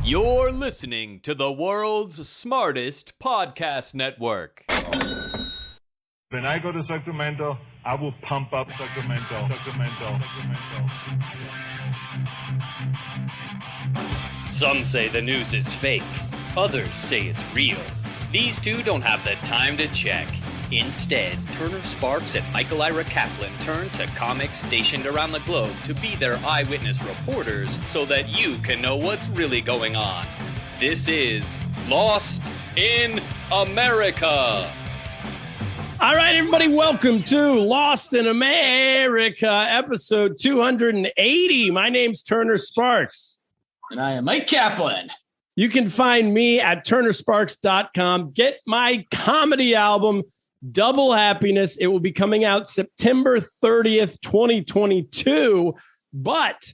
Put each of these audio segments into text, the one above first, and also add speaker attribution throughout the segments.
Speaker 1: You're listening to the world's smartest podcast network.
Speaker 2: When I go to Sacramento, I will pump up Sacramento.
Speaker 3: Some say the news is fake. Others say it's real. These two don't have the time to check. Instead, Turner Sparks and Michael Ira Kaplan turn to comics stationed around the globe to be their eyewitness reporters so that you can know what's really going on. This is Lost in America.
Speaker 4: All right, everybody, welcome to Lost in America, episode 280. My name's Turner Sparks.
Speaker 5: And I am Mike Kaplan.
Speaker 4: You can find me at turnersparks.com. Get my comedy album, Double Happiness. It will be coming out September 30th, 2022. But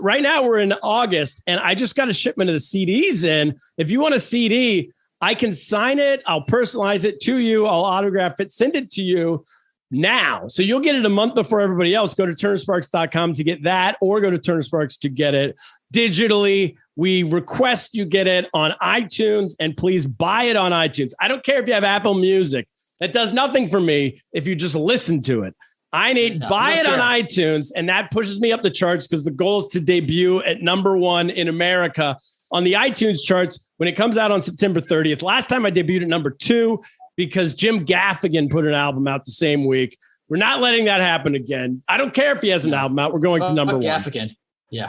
Speaker 4: right now we're in August, and I just got a shipment of the CDs in. If you want a CD, I can sign it. I'll personalize it to you. I'll autograph it, send it to you now. So you'll get it a month before everybody else. Go to turnersparks.com to get that, or go to Turner Sparks to get it digitally. We request you get it on iTunes, and please buy it on iTunes. I don't care if you have Apple Music. That does nothing for me if you just listen to it. Buy it on iTunes, and that pushes me up the charts because the goal is to debut at #1 in America on the iTunes charts when it comes out on September 30th. Last time I debuted at #2 because Jim Gaffigan put an album out the same week. We're not letting that happen again. I don't care if he has an album out. We're going to #1.
Speaker 5: Gaffigan. Yeah.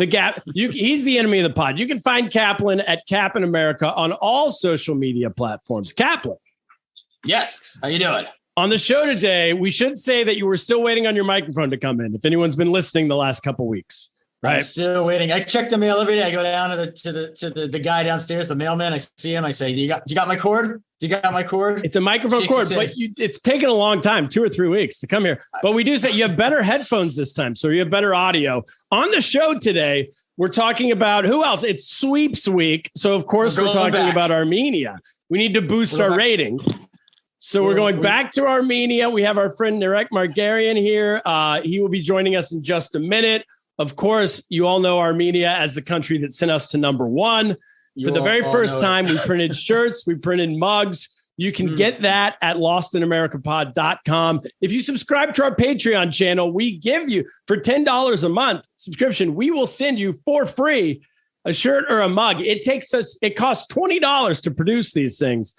Speaker 4: He's the enemy of the pod. You can find Kaplan at Cap in America on all social media platforms. Kaplan.
Speaker 5: Yes. How you doing?
Speaker 4: On the show today, we should say that you were still waiting on your microphone to come in. If anyone's been listening the last couple weeks, right?
Speaker 5: I'm still waiting. I check the mail every day. I go down to the guy downstairs, the mailman. I see him. I say, "You got my cord? You got my cord?"
Speaker 4: It's a microphone cord, but it's taken a long time, 2 or 3 weeks to come here. But we do say you have better headphones this time, so you have better audio. On the show today, we're talking about who else? It's sweeps week, so of course we're talking about Armenia. We need to boost our ratings. So we're going back to Armenia. We have our friend Narek Margaryan here. He will be joining us in just a minute. Of course, you all know Armenia as the country that sent us to #1. For the very first time, we printed shirts, we printed mugs. You can get that at lostinamericapod.com. If you subscribe to our Patreon channel, we give you, for $10 a month subscription, we will send you for free a shirt or a mug. It costs $20 to produce these things.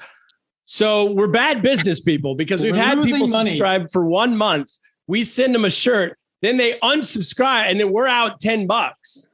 Speaker 4: So we're bad business people because we've had people subscribe for 1 month. We send them a shirt, then they unsubscribe, and then we're out $10.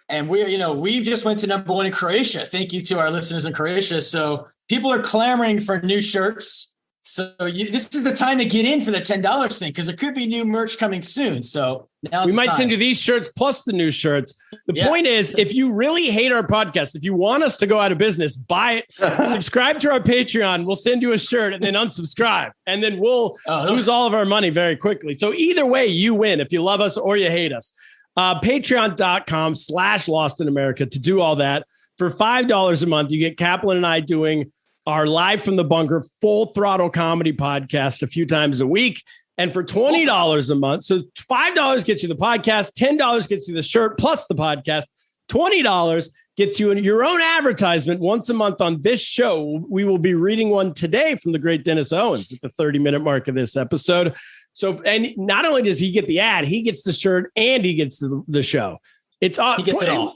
Speaker 5: And we just went to #1 in Croatia. Thank you to our listeners in Croatia. So people are clamoring for new shirts. So this is the time to get in for the $10 thing because there could be new merch coming soon. So now
Speaker 4: we might send you these shirts plus the new shirts. The point is, if you really hate our podcast, if you want us to go out of business, buy it, subscribe to our Patreon. We'll send you a shirt and then unsubscribe. And then we'll lose all of our money very quickly. So either way, you win if you love us or you hate us. Patreon.com/Lost in America to do all that. For $5 a month, you get Kaplan and I doing our Live from the Bunker full throttle comedy podcast a few times a week. And for $20 a month, so $5 gets you the podcast, $10 gets you the shirt plus the podcast, $20 gets you your own advertisement once a month on this show. We will be reading one today from the great Dennis Owens at the 30-minute mark of this episode. So, and not only does he get the ad, he gets the shirt and he gets the show. He gets it all.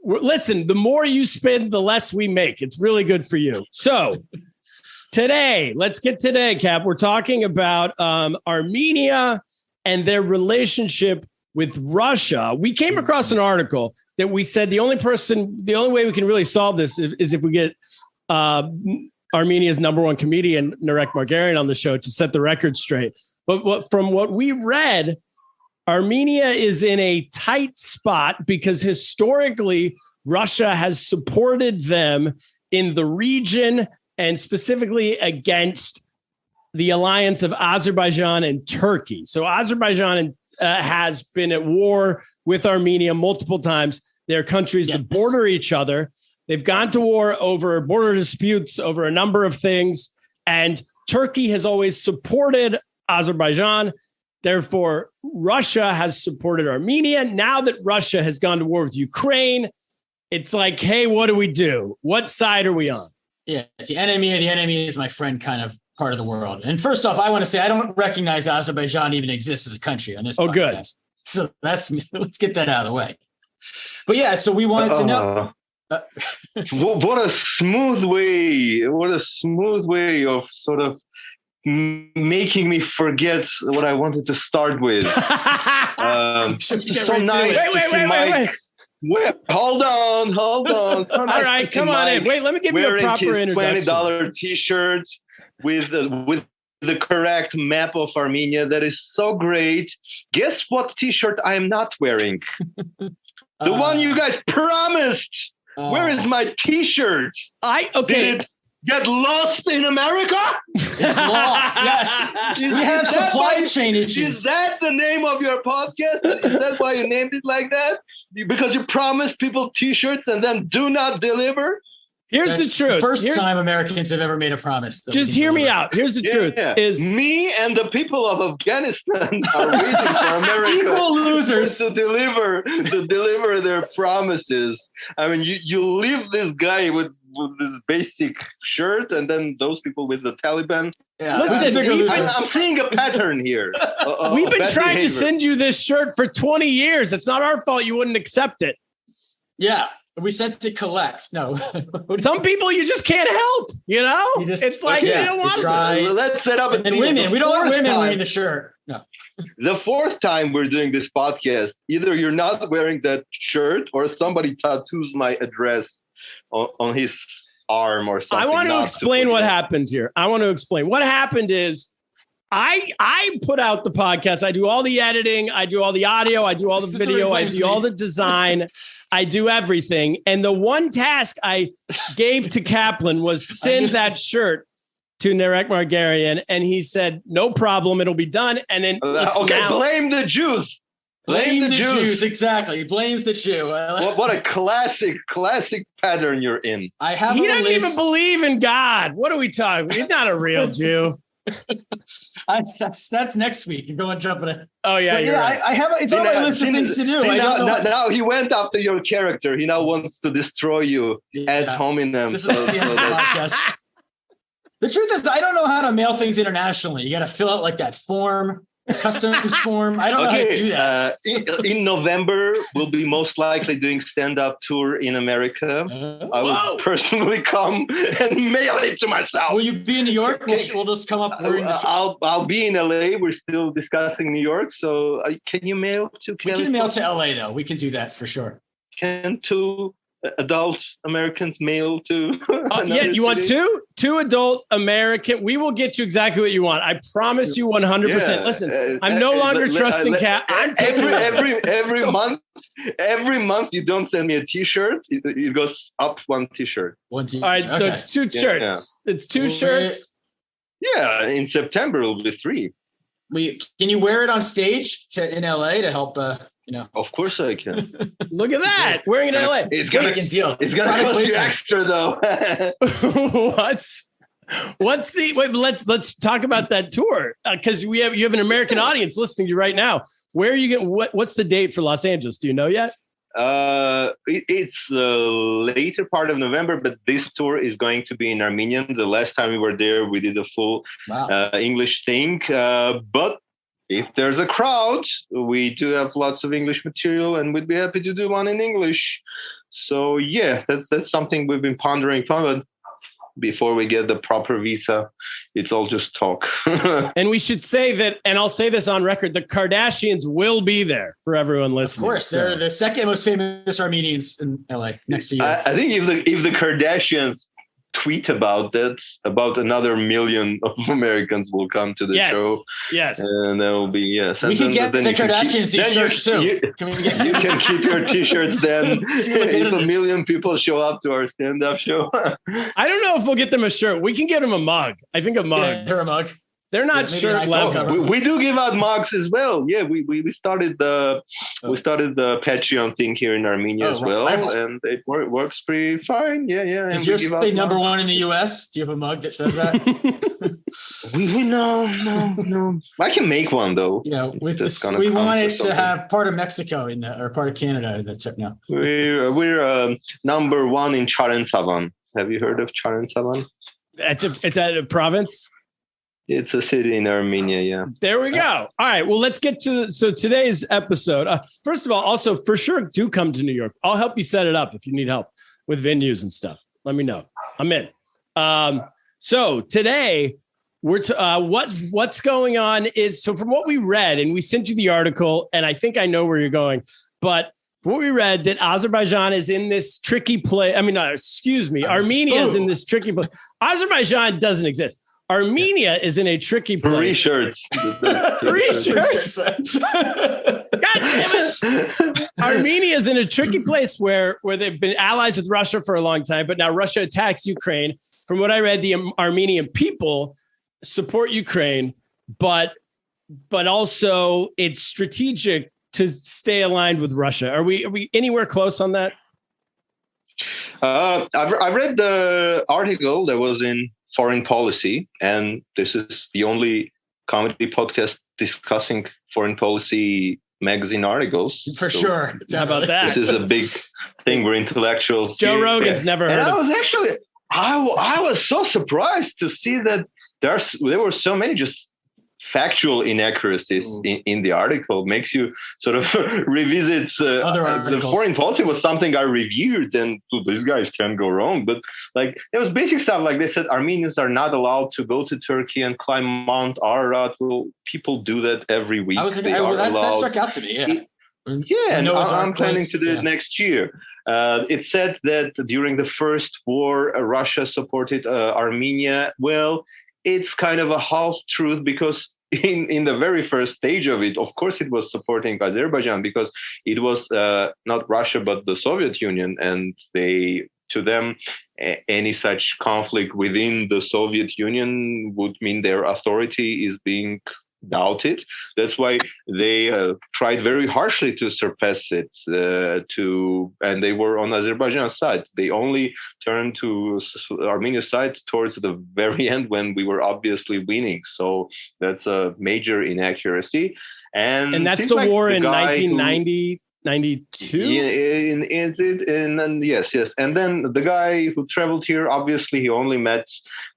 Speaker 4: Listen, the more you spend, the less we make. It's really good for you. So let's get today, Cap. We're talking about Armenia and their relationship with Russia. We came across an article that we said the only way we can really solve this is if we get Armenia's #1 comedian, Narek Margaryan, on the show to set the record straight. But from what we read, Armenia is in a tight spot because historically Russia has supported them in the region and specifically against the alliance of Azerbaijan and Turkey. So Azerbaijan has been at war with Armenia multiple times. They're countries that border each other. They've gone to war over border disputes over a number of things. And Turkey has always supported Azerbaijan. Therefore, Russia has supported Armenia. Now that Russia has gone to war with Ukraine, it's like, hey, what do we do? What side are we on?
Speaker 5: Yeah, it's the enemy is my friend kind of part of the world. And first off, I want to say I don't recognize Azerbaijan even exists as a country on this podcast.
Speaker 4: Good.
Speaker 5: So let's get that out of the way. But yeah, so we wanted to know.
Speaker 6: What a smooth way of sort of making me forget what I wanted to start with. So nice to see Mike. Wait, hold on. So
Speaker 4: all right, come on in. Wait, let me give you a proper introduction.
Speaker 6: $20 T-shirt with the correct map of Armenia. That is so great. Guess what T-shirt I am not wearing? The one you guys promised. Where is my T-shirt? Did it get lost in America?
Speaker 5: It's lost. Yes, we have supply chain issues.
Speaker 6: Is that the name of your podcast? Is that why you named it like that? Because you promised people T-shirts and then do not deliver?
Speaker 4: Here's the truth.
Speaker 5: The first time Americans have ever made a promise.
Speaker 4: Just hear me out. Here's the truth. Is
Speaker 6: me and the people of Afghanistan are waiting for America
Speaker 5: equal losers
Speaker 6: to deliver their promises. I mean, you leave this guy with this basic shirt and then those people with the Taliban.
Speaker 5: Yeah.
Speaker 4: Listen,
Speaker 6: I'm seeing a pattern here.
Speaker 4: We've been trying to send you this shirt for 20 years. It's not our fault you wouldn't accept it.
Speaker 5: Yeah. We sent to collect. No.
Speaker 4: Some people you just can't help, it's like, you don't want
Speaker 6: to. Let's set up
Speaker 5: and women. We don't want women wearing the shirt. No.
Speaker 6: The fourth time we're doing this podcast, either you're not wearing that shirt or somebody tattoos my address on his arm or something.
Speaker 4: I want to explain what happened here. What happened is I put out the podcast. I do all the editing. I do all the audio. I do all the video. I do all the design. I do everything. And the one task I gave to Kaplan was send that shirt to Narek Margaryan. And he said, no problem. It'll be done. And then
Speaker 6: blame the Jews.
Speaker 5: Blame the Jews. Exactly. He blames the Jew.
Speaker 6: What a classic pattern you're in.
Speaker 4: He doesn't even believe in God. What are we talking? He's not a real Jew.
Speaker 5: That's next week. You go and jump it.
Speaker 4: Oh yeah, right.
Speaker 5: I have. It's on my list of things to do.
Speaker 6: Now he went after your character. He now wants to destroy you ad hominem.
Speaker 5: This is the podcast. The truth is, I don't know how to mail things internationally. You got to fill out like that form. Customs form. I don't know how to do that.
Speaker 6: In November, we'll be most likely doing stand-up tour in America. I will personally come and mail it to myself.
Speaker 5: Will you be in New York? We'll just come up.
Speaker 6: I'll be in LA. We're still discussing New York. So can you mail to California?
Speaker 5: We can mail to LA though. We can do that for sure.
Speaker 6: Can two adult Americans mail to?
Speaker 4: You want two adult American? We will get you exactly what you want. I promise you 100%. Listen, I'm no longer trusting Cat. I'm taking
Speaker 6: every month. Every month you don't send me a T-shirt. It goes up one T-shirt.
Speaker 5: One T-shirt.
Speaker 4: All right, so it's two shirts. Yeah. It's two shirts.
Speaker 6: Yeah, in September it'll be 3.
Speaker 5: Can you wear it on stage in LA to help?
Speaker 6: Of course I can.
Speaker 4: Look at that. Wearing it in LA.
Speaker 6: It's gonna cost you extra though. Let's talk about that tour. Because you have an American audience listening to you right now. Where are you what's the date for Los Angeles? Do you know yet? It's later part of November, but this tour is going to be in Armenian. The last time we were there, we did a full English thing. But if there's a crowd, we do have lots of English material, and we'd be happy to do one in English. So yeah, that's something we've been pondering upon. But before we get the proper visa, it's all just talk.
Speaker 4: And we should say that, and I'll say this on record, the Kardashians will be there for everyone listening.
Speaker 5: Of course, they're the second most famous Armenians in LA, next to you.
Speaker 6: I think if the Kardashians tweet about that, about another million of Americans will come to the show.
Speaker 4: Yes.
Speaker 6: And there will be, yes.
Speaker 5: We can get the Kardashians these shirts too.
Speaker 6: You can keep your T-shirts then if a million people show up to our stand-up show.
Speaker 4: I don't know if we'll get them a shirt. We can get them a mug. I think a mug.
Speaker 5: They're a mug.
Speaker 4: They're not
Speaker 5: Maybe
Speaker 4: shirt
Speaker 5: an iPhone
Speaker 4: level.
Speaker 5: cover.
Speaker 6: We do give out mugs as well. Yeah, we started the Patreon thing here in Armenia as well, and it works pretty fine. Yeah.
Speaker 5: Does
Speaker 6: and
Speaker 5: yours
Speaker 6: we give
Speaker 5: say
Speaker 6: out
Speaker 5: number
Speaker 6: mugs.
Speaker 5: one in the U.S.? Do you have a mug that says that?
Speaker 6: No. I can make one though.
Speaker 5: Yeah, with
Speaker 6: That's
Speaker 5: this,
Speaker 6: gonna
Speaker 5: we
Speaker 6: count
Speaker 5: want
Speaker 6: for
Speaker 5: it to
Speaker 6: something.
Speaker 5: have part of Mexico in the or part of Canada in the tip now.
Speaker 6: We're number one in Charensavan. Have you heard of Charensavan?
Speaker 4: It's at a province.
Speaker 6: It's a city in Armenia. Yeah.
Speaker 4: There we go. All right. Well, let's get to today's episode. First of all, also for sure, do come to New York. I'll help you set it up if you need help with venues and stuff. Let me know. I'm in. So today we're what's going on is, so from what we read, and we sent you the article, and I think I know where you're going, but what we read that Azerbaijan is in this tricky place. Armenia is in this tricky place. Azerbaijan doesn't exist. Armenia is in a tricky place.
Speaker 6: Three shirts.
Speaker 4: Three shirts. God damn it. Armenia is in a tricky place where they've been allies with Russia for a long time, but now Russia attacks Ukraine. From what I read, the Armenian people support Ukraine, but also it's strategic to stay aligned with Russia. Are we anywhere close on that?
Speaker 6: I read the article that was in Foreign Policy, and this is the only comedy podcast discussing foreign policy magazine articles.
Speaker 5: For sure.
Speaker 4: How about that?
Speaker 6: This is a big thing. We're intellectuals.
Speaker 4: Joe Rogan's never heard of it.
Speaker 6: I was so surprised to see that there were so many just factual inaccuracies in the article. Makes you sort of revisit the foreign policy was something I reviewed, and these guys can't go wrong. But like there was basic stuff like they said Armenians are not allowed to go to Turkey and climb Mount Ararat. Well, people do that every week.
Speaker 5: That struck out to me. Yeah.
Speaker 6: I'm planning to do it next year. It said that during the first war, Russia supported Armenia. Well, it's kind of a half truth because in the very first stage of it, of course, it was supporting Azerbaijan because it was not Russia, but the Soviet Union. And to them, any such conflict within the Soviet Union would mean their authority is being doubted. That's why they tried very harshly to surpass it. And they were on Azerbaijan's side. They only turned to Armenia's side towards the very end when we were obviously winning. So that's a major inaccuracy. And
Speaker 4: that's the war in 1990. 92?
Speaker 6: Yes. And then the guy who traveled here, obviously he only met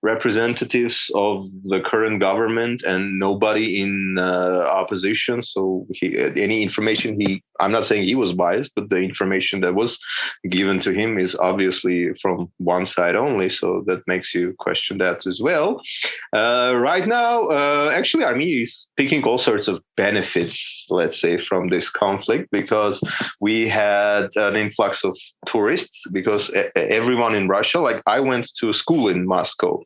Speaker 6: representatives of the current government and nobody in opposition. So any information I'm not saying he was biased, but the information that was given to him is obviously from one side only. So that makes you question that as well. Right now, actually, Armenia is picking all sorts of benefits, let's say, from this conflict because we had an influx of tourists because everyone in Russia, like I went to school in Moscow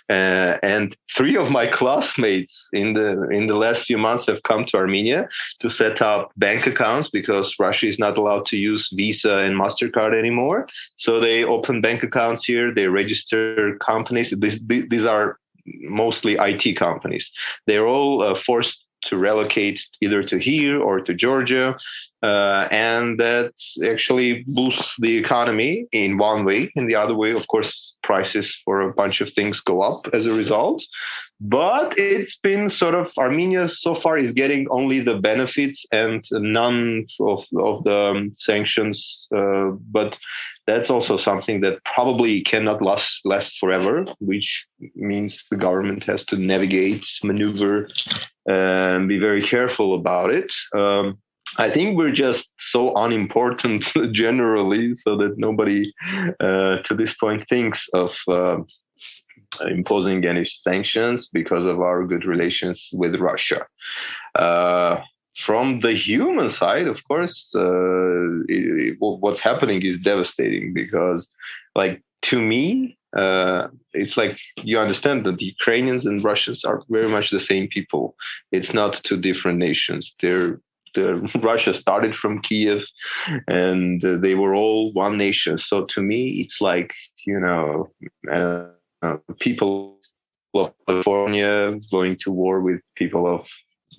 Speaker 6: and 3 of my classmates in the last few months have come to Armenia to set up bank accounts because Russia is not allowed to use Visa and MasterCard anymore. So they open bank accounts here. They register companies. These are mostly IT companies. They're all forced to relocate either to here or to Georgia. And that actually boosts the economy in one way. In the other way, of course, prices for a bunch of things go up as a result. But it's been sort of Armenia so far is getting only the benefits and none of the sanctions. But that's also something that probably cannot last forever, which means the government has to navigate, maneuver, and be very careful about it. I think we're just so unimportant generally, so that nobody to this point thinks of imposing any sanctions because of our good relations with Russia. From the human side, of course, what's happening is devastating because, like, to me, it's like you understand that the Ukrainians and Russians are very much the same people. It's not two different nations. Russia started from Kiev and they were all one nation. So to me, it's like, people
Speaker 7: of California going to war with people of,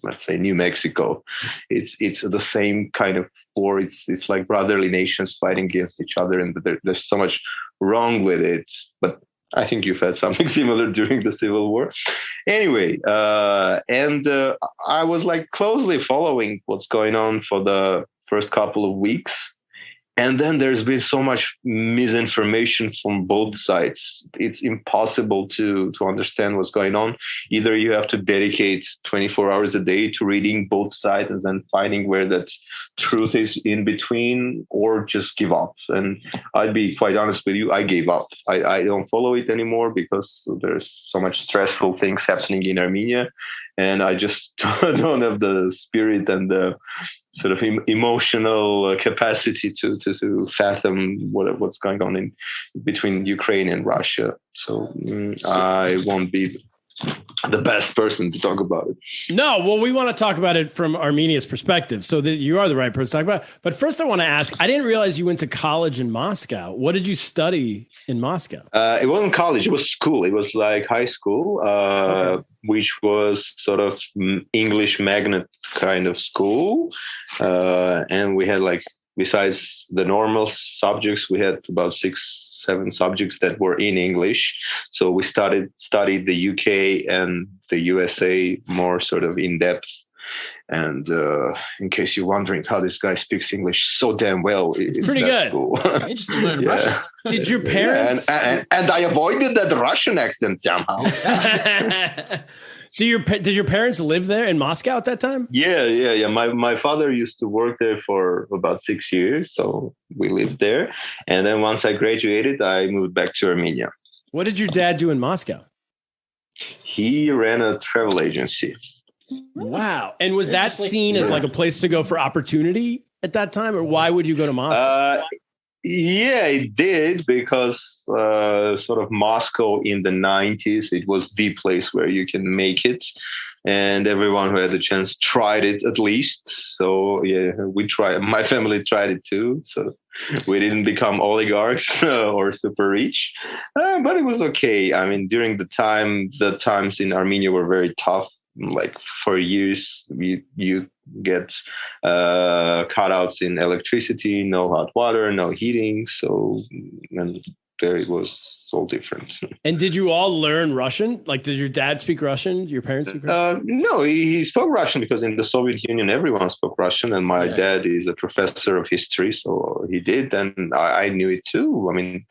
Speaker 7: let's say, New Mexico. It's the same kind of war. It's like brotherly nations fighting against each other, and there's so much wrong with it. But I think you've had something similar during the Civil War. Anyway, I was like closely following what's going on for the first couple of weeks. And then there's been so much misinformation from both sides. It's impossible to understand what's going on. Either you have to dedicate 24 hours a day to reading both sides and then finding where that truth is in between, or just give up. And I'd be quite honest with you, I gave up. I don't follow it anymore because there's so much stressful things happening in Armenia. And I just don't have the spirit and the sort of emotional capacity to fathom what's going on in between Ukraine and Russia. So I won't be the best person to talk about it.
Speaker 4: No, well, we want to talk about it from Armenia's perspective, so that you are the right person to talk about it. But first, I want to ask, I didn't realize you went to college in Moscow. What did you study in Moscow?
Speaker 7: It wasn't college, it was school. It was like high school, which was sort of English magnet kind of school. And we had, like, besides the normal subjects, we had about 6-7 subjects that were in English. So we studied the UK and the USA more sort of in depth. And in case you're wondering how this guy speaks English so damn well,
Speaker 4: it's pretty good.
Speaker 7: Cool.
Speaker 5: Interesting to learn Russian.
Speaker 4: Did your parents?
Speaker 7: And I avoided that Russian accent somehow.
Speaker 4: Did your parents live there in Moscow at that time?
Speaker 7: Yeah. My father used to work there for about 6 years, so we lived there. And then once I graduated, I moved back to Armenia.
Speaker 4: What did your dad do in Moscow?
Speaker 7: He ran a travel agency.
Speaker 4: Wow. And was that seen as like a place to go for opportunity at that time, or why would you go to Moscow?
Speaker 7: Yeah, it did, because sort of Moscow in the 90s, it was the place where you can make it. And everyone who had the chance tried it at least. So yeah, we tried. My family tried it too. So we didn't become oligarchs or super rich, but it was okay. I mean, during the times in Armenia were very tough. Like for years, you get cutouts in electricity, no hot water, no heating. So, and there it was all different.
Speaker 4: And did you all learn Russian? Like, did your dad speak Russian? Your parents speak Russian?
Speaker 7: No, he spoke Russian because in the Soviet Union, everyone spoke Russian. And my dad is a professor of history, so he did. And I knew it too. I mean,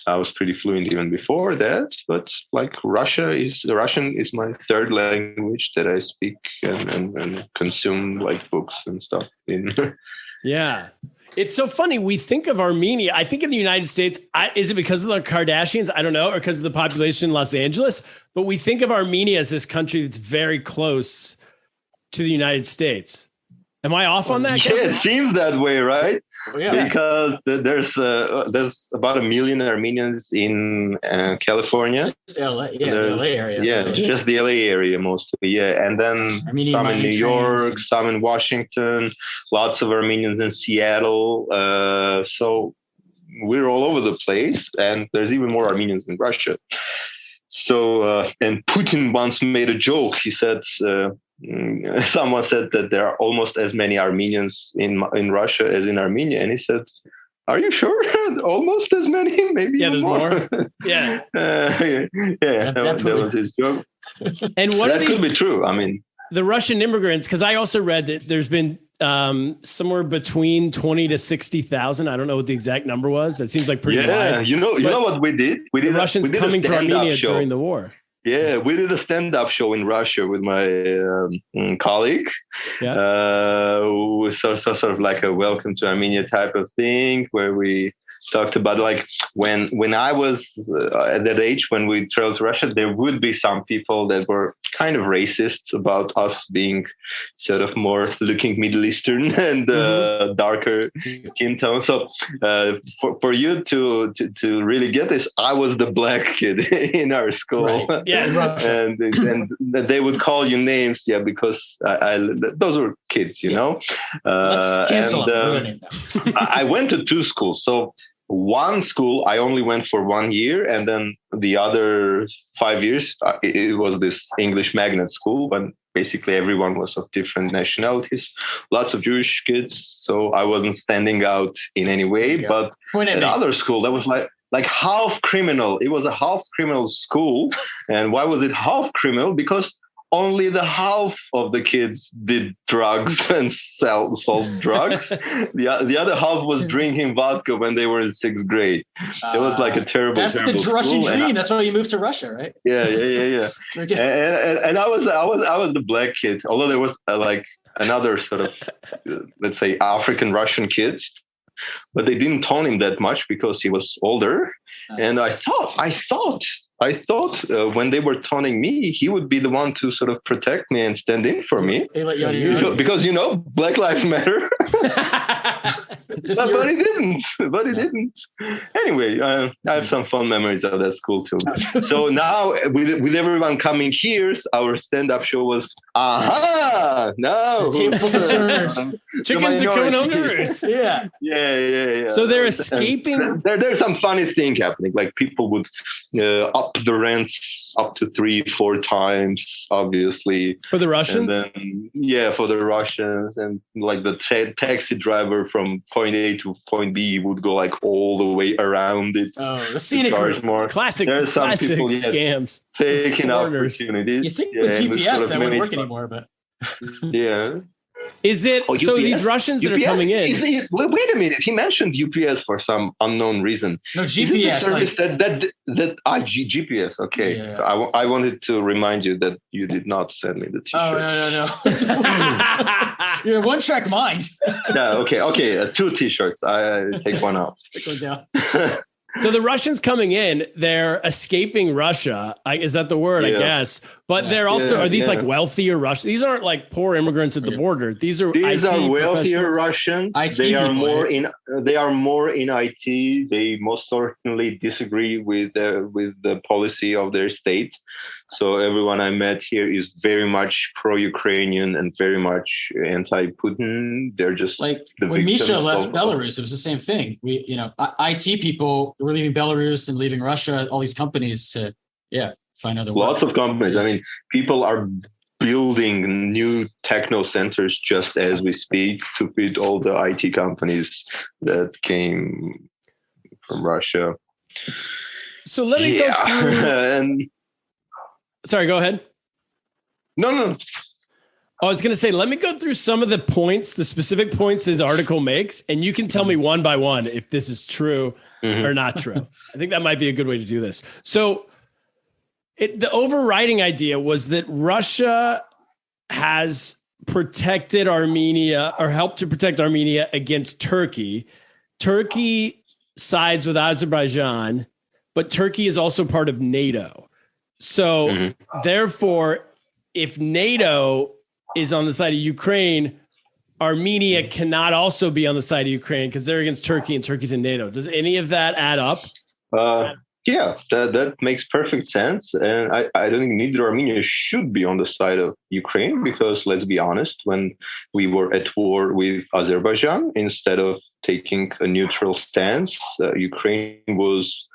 Speaker 7: I was pretty fluent even before that. But like Russian is my third language that I speak and consume, like books and stuff in.
Speaker 4: Yeah. It's so funny. We think of Armenia. I think in the United States, is it because of the Kardashians? I don't know, or because of the population in Los Angeles. But we think of Armenia as this country that's very close to the United States. Am I off on that?
Speaker 7: Yeah, it seems that way, right?
Speaker 5: Yeah.
Speaker 7: Because there's about 1 million Armenians in California.
Speaker 5: Just LA, the LA area.
Speaker 7: Yeah, just the LA area mostly. Yeah, and then some in New York, some in Washington, lots of Armenians in Seattle. So we're all over the place, and there's even more Armenians in Russia. So, and Putin once made a joke. He said, someone said that there are almost as many Armenians in Russia as in Armenia. And he said, are you sure? Almost as many? Maybe
Speaker 4: there's more.
Speaker 7: Yeah. That was his joke.
Speaker 4: And what
Speaker 7: that could be true. I mean,
Speaker 4: the Russian immigrants, because I also read that there's been somewhere between 20 to 60,000. I don't know what the exact number was. That seems like pretty wide.
Speaker 7: You know what we did? We did
Speaker 4: Russians coming to Armenia during the war.
Speaker 7: Yeah, we did a stand-up show in Russia with my colleague. Yeah. Sort of like a welcome to Armenia type of thing, where we talked about, like, when I was at that age, when we traveled to Russia, there would be some people that were kind of racist about us being sort of more looking Middle Eastern and darker skin tone. So for you to really get this, I was the black kid in our school.
Speaker 4: Right. Yes.
Speaker 7: and they would call you names, because those were kids, you know.
Speaker 5: Let's cancel them.
Speaker 7: I went to 2 schools, so one school I only went for 1 year, and then the other 5 years it was this English magnet school, but basically everyone was of different nationalities, lots of Jewish kids, so I wasn't standing out in any way. But at other school that was like half criminal. It was a half criminal school. And why was it half criminal? Because only the half of the kids did drugs and sold drugs. The other half was drinking vodka when they were in 6th grade. It was like a terrible.
Speaker 5: That's
Speaker 7: terrible
Speaker 5: the Russian
Speaker 7: school.
Speaker 5: dream. That's why you moved to Russia, right?
Speaker 7: Yeah. and I was the black kid. Although there was like another sort of, let's say, African Russian kid, but they didn't tone him that much because he was older. And I thought when they were taunting me, he would be the one to sort of protect me and stand in for me. Because Black Lives Matter. but he didn't. Anyway, I have some fun memories of that school too. So now with everyone coming here, our stand-up show was, no.
Speaker 4: Chickens are coming home to roost.
Speaker 5: Yeah.
Speaker 4: So they're escaping.
Speaker 7: There's some funny thing happening. Like people would up the rents up to 3-4 times, obviously.
Speaker 4: For the Russians?
Speaker 7: And then, for the Russians. And like the taxi driver from point A to point B would go like all the way around it.
Speaker 5: Oh, the scenic route.
Speaker 4: Classic people, scams.
Speaker 7: Taking opportunities.
Speaker 5: You think with GPS that wouldn't work anymore, but...
Speaker 7: Yeah.
Speaker 4: Is it so? These Russians that are coming in.
Speaker 7: Wait a minute. He mentioned UPS for some unknown reason.
Speaker 5: No, GPS.
Speaker 7: Service GPS. Okay.
Speaker 5: Yeah.
Speaker 7: I wanted to remind you that you did not send me the T-shirt.
Speaker 5: Oh no. You're a one-track mind.
Speaker 7: Yeah. Okay. 2 T-shirts. I take one out.
Speaker 5: Stick one down.
Speaker 4: So the Russians coming in, they're escaping Russia. Is that the word?
Speaker 7: Yeah.
Speaker 4: I guess. But they're also, are these like wealthier Russians? These aren't like poor immigrants at the border. These are
Speaker 7: wealthier Russians. They are more in IT. They most certainly disagree with the policy of their state. So everyone I met here is very much pro-Ukrainian and very much anti-Putin. They're just
Speaker 5: like when Misha left Belarus, it was the same thing. We, IT people were leaving Belarus and leaving Russia, all these companies to, find other work.
Speaker 7: Lots of companies. I mean, people are building new techno centers just as we speak to feed all the IT companies that came from Russia.
Speaker 4: So let me go through. Sorry, go ahead.
Speaker 7: No.
Speaker 4: I was going to say, let me go through some of the points, the specific points this article makes, and you can tell me one by one if this is true or not true. I think that might be a good way to do this. So the overriding idea was that Russia has protected Armenia or helped to protect Armenia against Turkey. Turkey sides with Azerbaijan, but Turkey is also part of NATO. So therefore, if NATO is on the side of Ukraine, Armenia cannot also be on the side of Ukraine because they're against Turkey and Turkey's in NATO. Does any of that add up?
Speaker 7: Yeah, that makes perfect sense. And I don't think neither Armenia should be on the side of Ukraine because, let's be honest, when we were at war with Azerbaijan, instead of taking a neutral stance, Ukraine was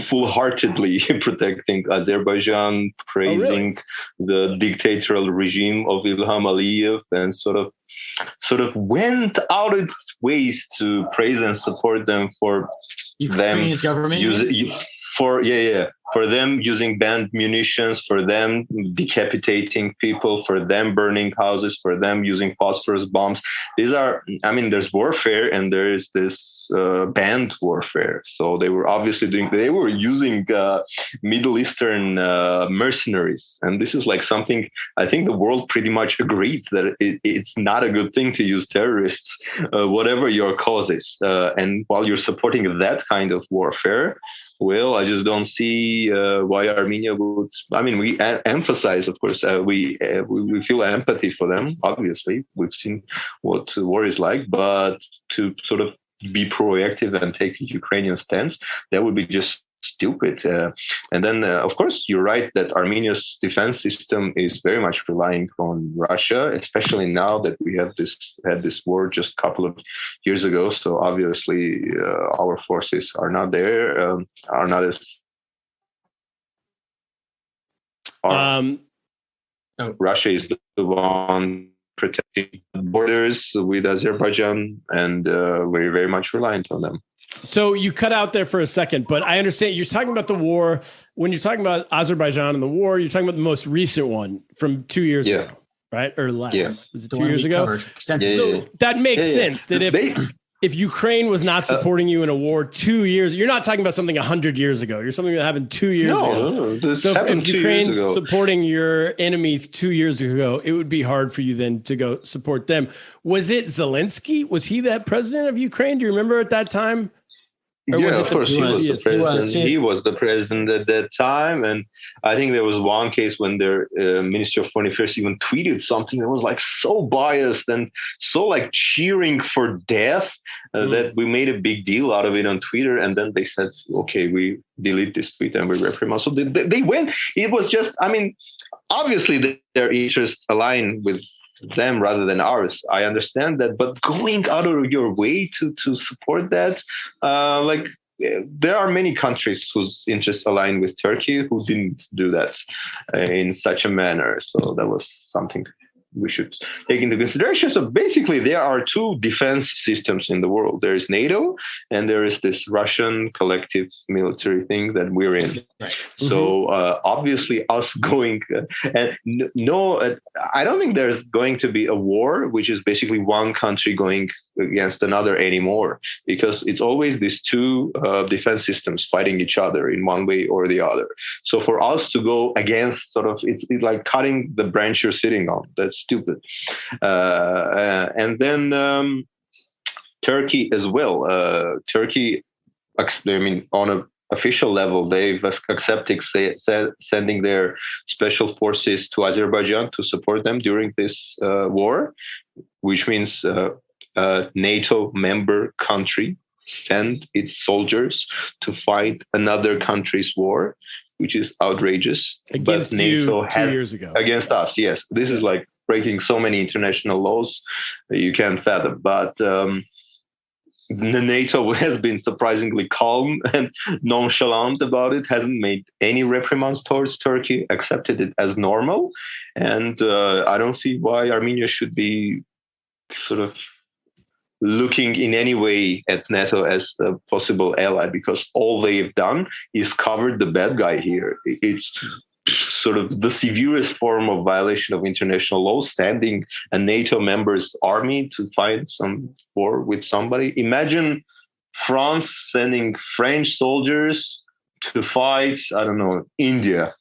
Speaker 7: full-heartedly protecting Azerbaijan, praising the dictatorial regime of Ilham Aliyev, and sort of went out its ways to praise and support them for
Speaker 5: Ukraine's government
Speaker 7: for them using banned munitions, for them decapitating people, for them burning houses, for them using phosphorus bombs. There's warfare and there is this banned warfare. So they were using Middle Eastern mercenaries. And this is like something I think the world pretty much agreed that it's not a good thing to use terrorists, whatever your cause is. And while you're supporting that kind of warfare, well, I just don't see why Armenia would. I mean, we emphasize, of course, we feel empathy for them. Obviously, we've seen what war is like, but to sort of be proactive and take a Ukrainian stance, that would be just stupid. And then, of course, you're right that Armenia's defense system is very much relying on Russia, especially now that we have had this war just a couple of years ago. So obviously, our forces are not there, are not as. Russia is the one protecting borders with Azerbaijan, and we're very much reliant on them.
Speaker 4: So you cut out there for a second, but I understand you're talking about the war. When you're talking about Azerbaijan and the war, you're talking about the most recent one from 2 years ago, right? Or less.
Speaker 7: Yeah.
Speaker 4: Was it 2 years ago?
Speaker 5: So
Speaker 4: that makes sense that if Ukraine was not supporting you in a war 2 years, you're not talking about something 100 years ago. You're something that happened 2 years ago.
Speaker 7: No, this
Speaker 4: so
Speaker 7: happened
Speaker 4: if
Speaker 7: 2
Speaker 4: Ukraine's
Speaker 7: years ago.
Speaker 4: supporting your enemy 2 years ago, it would be hard for you then to go support them. Was it Zelensky? Was he that president of Ukraine? Do you remember at that time? Or
Speaker 7: Yeah,
Speaker 4: was it
Speaker 7: of course, he was the president. He was the president at that time, and I think there was one case when their Ministry of Foreign Affairs even tweeted something that was like so biased and so like cheering for death that we made a big deal out of it on Twitter, and then they said, "Okay, we delete this tweet and we reprimand." So they went. It was just, I mean, obviously their interests align with them rather than ours. I understand that, but going out of your way to support that, there are many countries whose interests align with Turkey who didn't do that in such a manner. So that was something we should take into consideration. So basically, there are two defense systems in the world. There is NATO, and there is this Russian collective military thing that we're in. Right. So obviously, us going I don't think there's going to be a war, which is basically one country going against another anymore, because it's always these two defense systems fighting each other in one way or the other. So for us to go against it's like cutting the branch you're sitting on. That's stupid. And then Turkey as well. Turkey, on an official level, they've accepted sending their special forces to Azerbaijan to support them during this war, which means a NATO member country send its soldiers to fight another country's war, which is outrageous.
Speaker 4: Against
Speaker 7: but NATO
Speaker 4: you 2 years ago.
Speaker 7: Against us, yes. This is like breaking so many international laws that you can't fathom. But the NATO has been surprisingly calm and nonchalant about it, hasn't made any reprimands towards Turkey, accepted it as normal. And I don't see why Armenia should be sort of looking in any way at NATO as a possible ally, because all they've done is covered the bad guy here. It's sort of the severest form of violation of international law, sending a NATO member's army to fight some war with somebody. Imagine France sending French soldiers to fight, I don't know, India.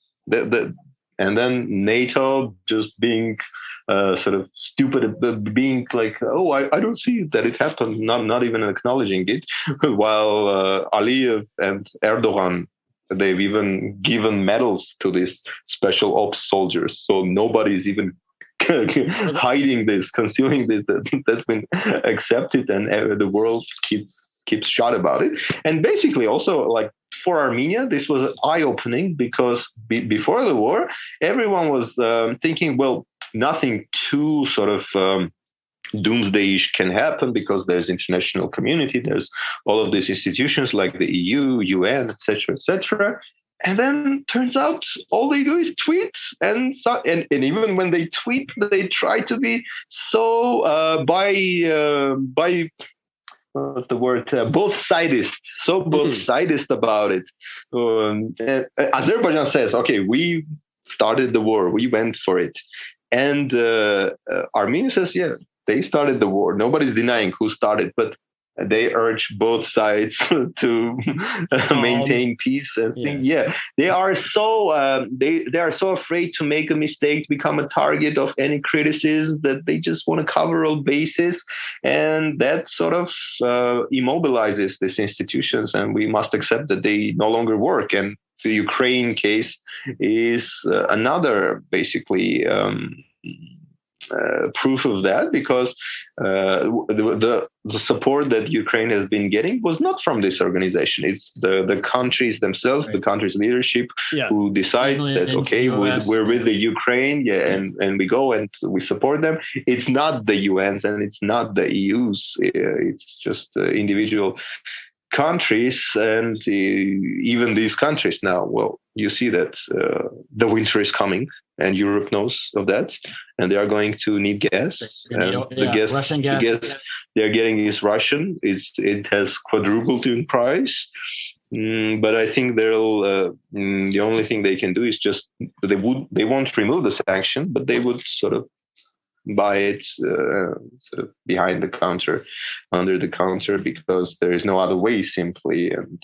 Speaker 7: And then NATO just being sort of stupid, being like, oh, I don't see that it happened, not even acknowledging it. While Aliyev and Erdogan, they've even given medals to these special ops soldiers. So nobody's even hiding this, concealing this. That's been accepted, and the world keeps shut about it. And basically also, like, for Armenia, this was eye-opening, because before the war, everyone was thinking, well, nothing too sort of doomsday-ish can happen, because there's international community, there's all of these institutions like the EU, UN, etc., etc. And then turns out all they do is tweet, and even when they tweet, they try to be so by what's the word? Both-sidist. So both-sidist about it. Azerbaijan says, okay, we started the war, we went for it. And Armenia says, yeah, they started the war. Nobody's denying who started, but they urge both sides to maintain peace and things. Yeah, they are so they are so afraid to make a mistake, to become a target of any criticism, that they just want to cover all bases, and that sort of immobilizes these institutions. And we must accept that they no longer work. And the Ukraine case is another basically proof of that, because the support that Ukraine has been getting was not from this organization. It's the countries themselves, the country's leadership, who decide that, okay, we're with the Ukraine, and we go and we support them. It's not the UN's and it's not the EU's. It's just individual countries, and even these countries now, well, you see that the winter is coming, and Europe knows of that, and they are going to need gas.
Speaker 5: Russian gas.
Speaker 7: The gas they're getting is Russian. It has quadrupled in price. But I think they'll the only thing they can do is just they won't remove the sanction, but they would sort of buy it sort of behind the counter, under the counter, because there is no other way, simply, and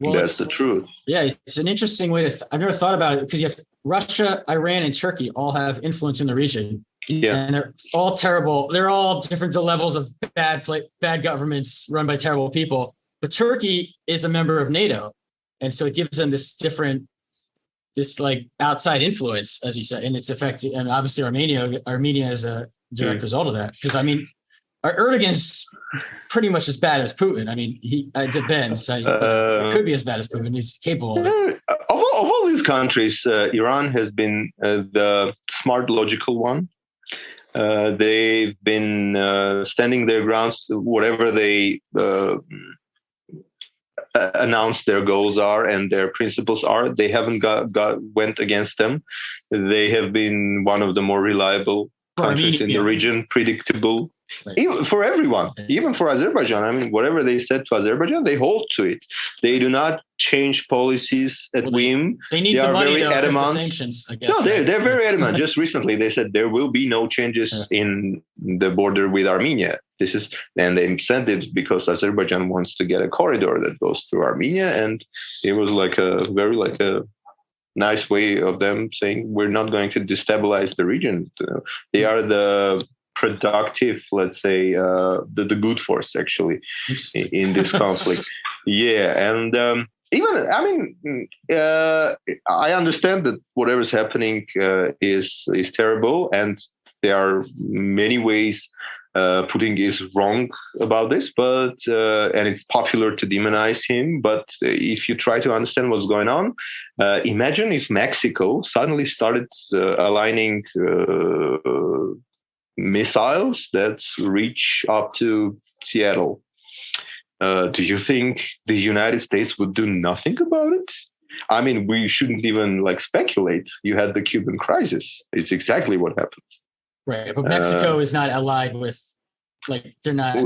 Speaker 7: that's the truth.
Speaker 5: Yeah, it's an interesting way to. I've never thought about it, because you have Russia, Iran, and Turkey all have influence in the region.
Speaker 7: Yeah,
Speaker 5: and they're all terrible. They're all different levels of bad governments run by terrible people. But Turkey is a member of NATO, and so it gives them this like outside influence, as you said, and it's affecting. And obviously, Armenia is a direct result of that. Because I mean, Erdogan's pretty much as bad as Putin. I mean, it depends. It could be as bad as Putin. He's capable of it.
Speaker 7: Of all these countries, Iran has been the smart, logical one. They've been standing their grounds, whatever they announce their goals are and their principles are. They haven't went against them. They have been one of the more reliable countries in the region, predictable. Right. Even for everyone, even for Azerbaijan. I mean, whatever they said to Azerbaijan, they hold to it. They do not change policies at whim.
Speaker 5: They need the money, though, for the sanctions, I guess.
Speaker 7: No, they're very adamant. Just recently, they said there will be no changes in the border with Armenia. And they said it because Azerbaijan wants to get a corridor that goes through Armenia, and it was like a nice way of them saying we're not going to destabilize the region. They are the productive, let's say, the good force, actually, in this conflict. And even, I mean, I understand that whatever's happening is terrible, and there are many ways Putin is wrong about this, but and it's popular to demonize him. But if you try to understand what's going on, imagine if Mexico suddenly started aligning missiles that reach up to Seattle. Do you think the United States would do nothing about it? I mean, we shouldn't even speculate. You had the Cuban crisis. It's exactly what happened.
Speaker 5: Right, but Mexico is not allied with, they're not.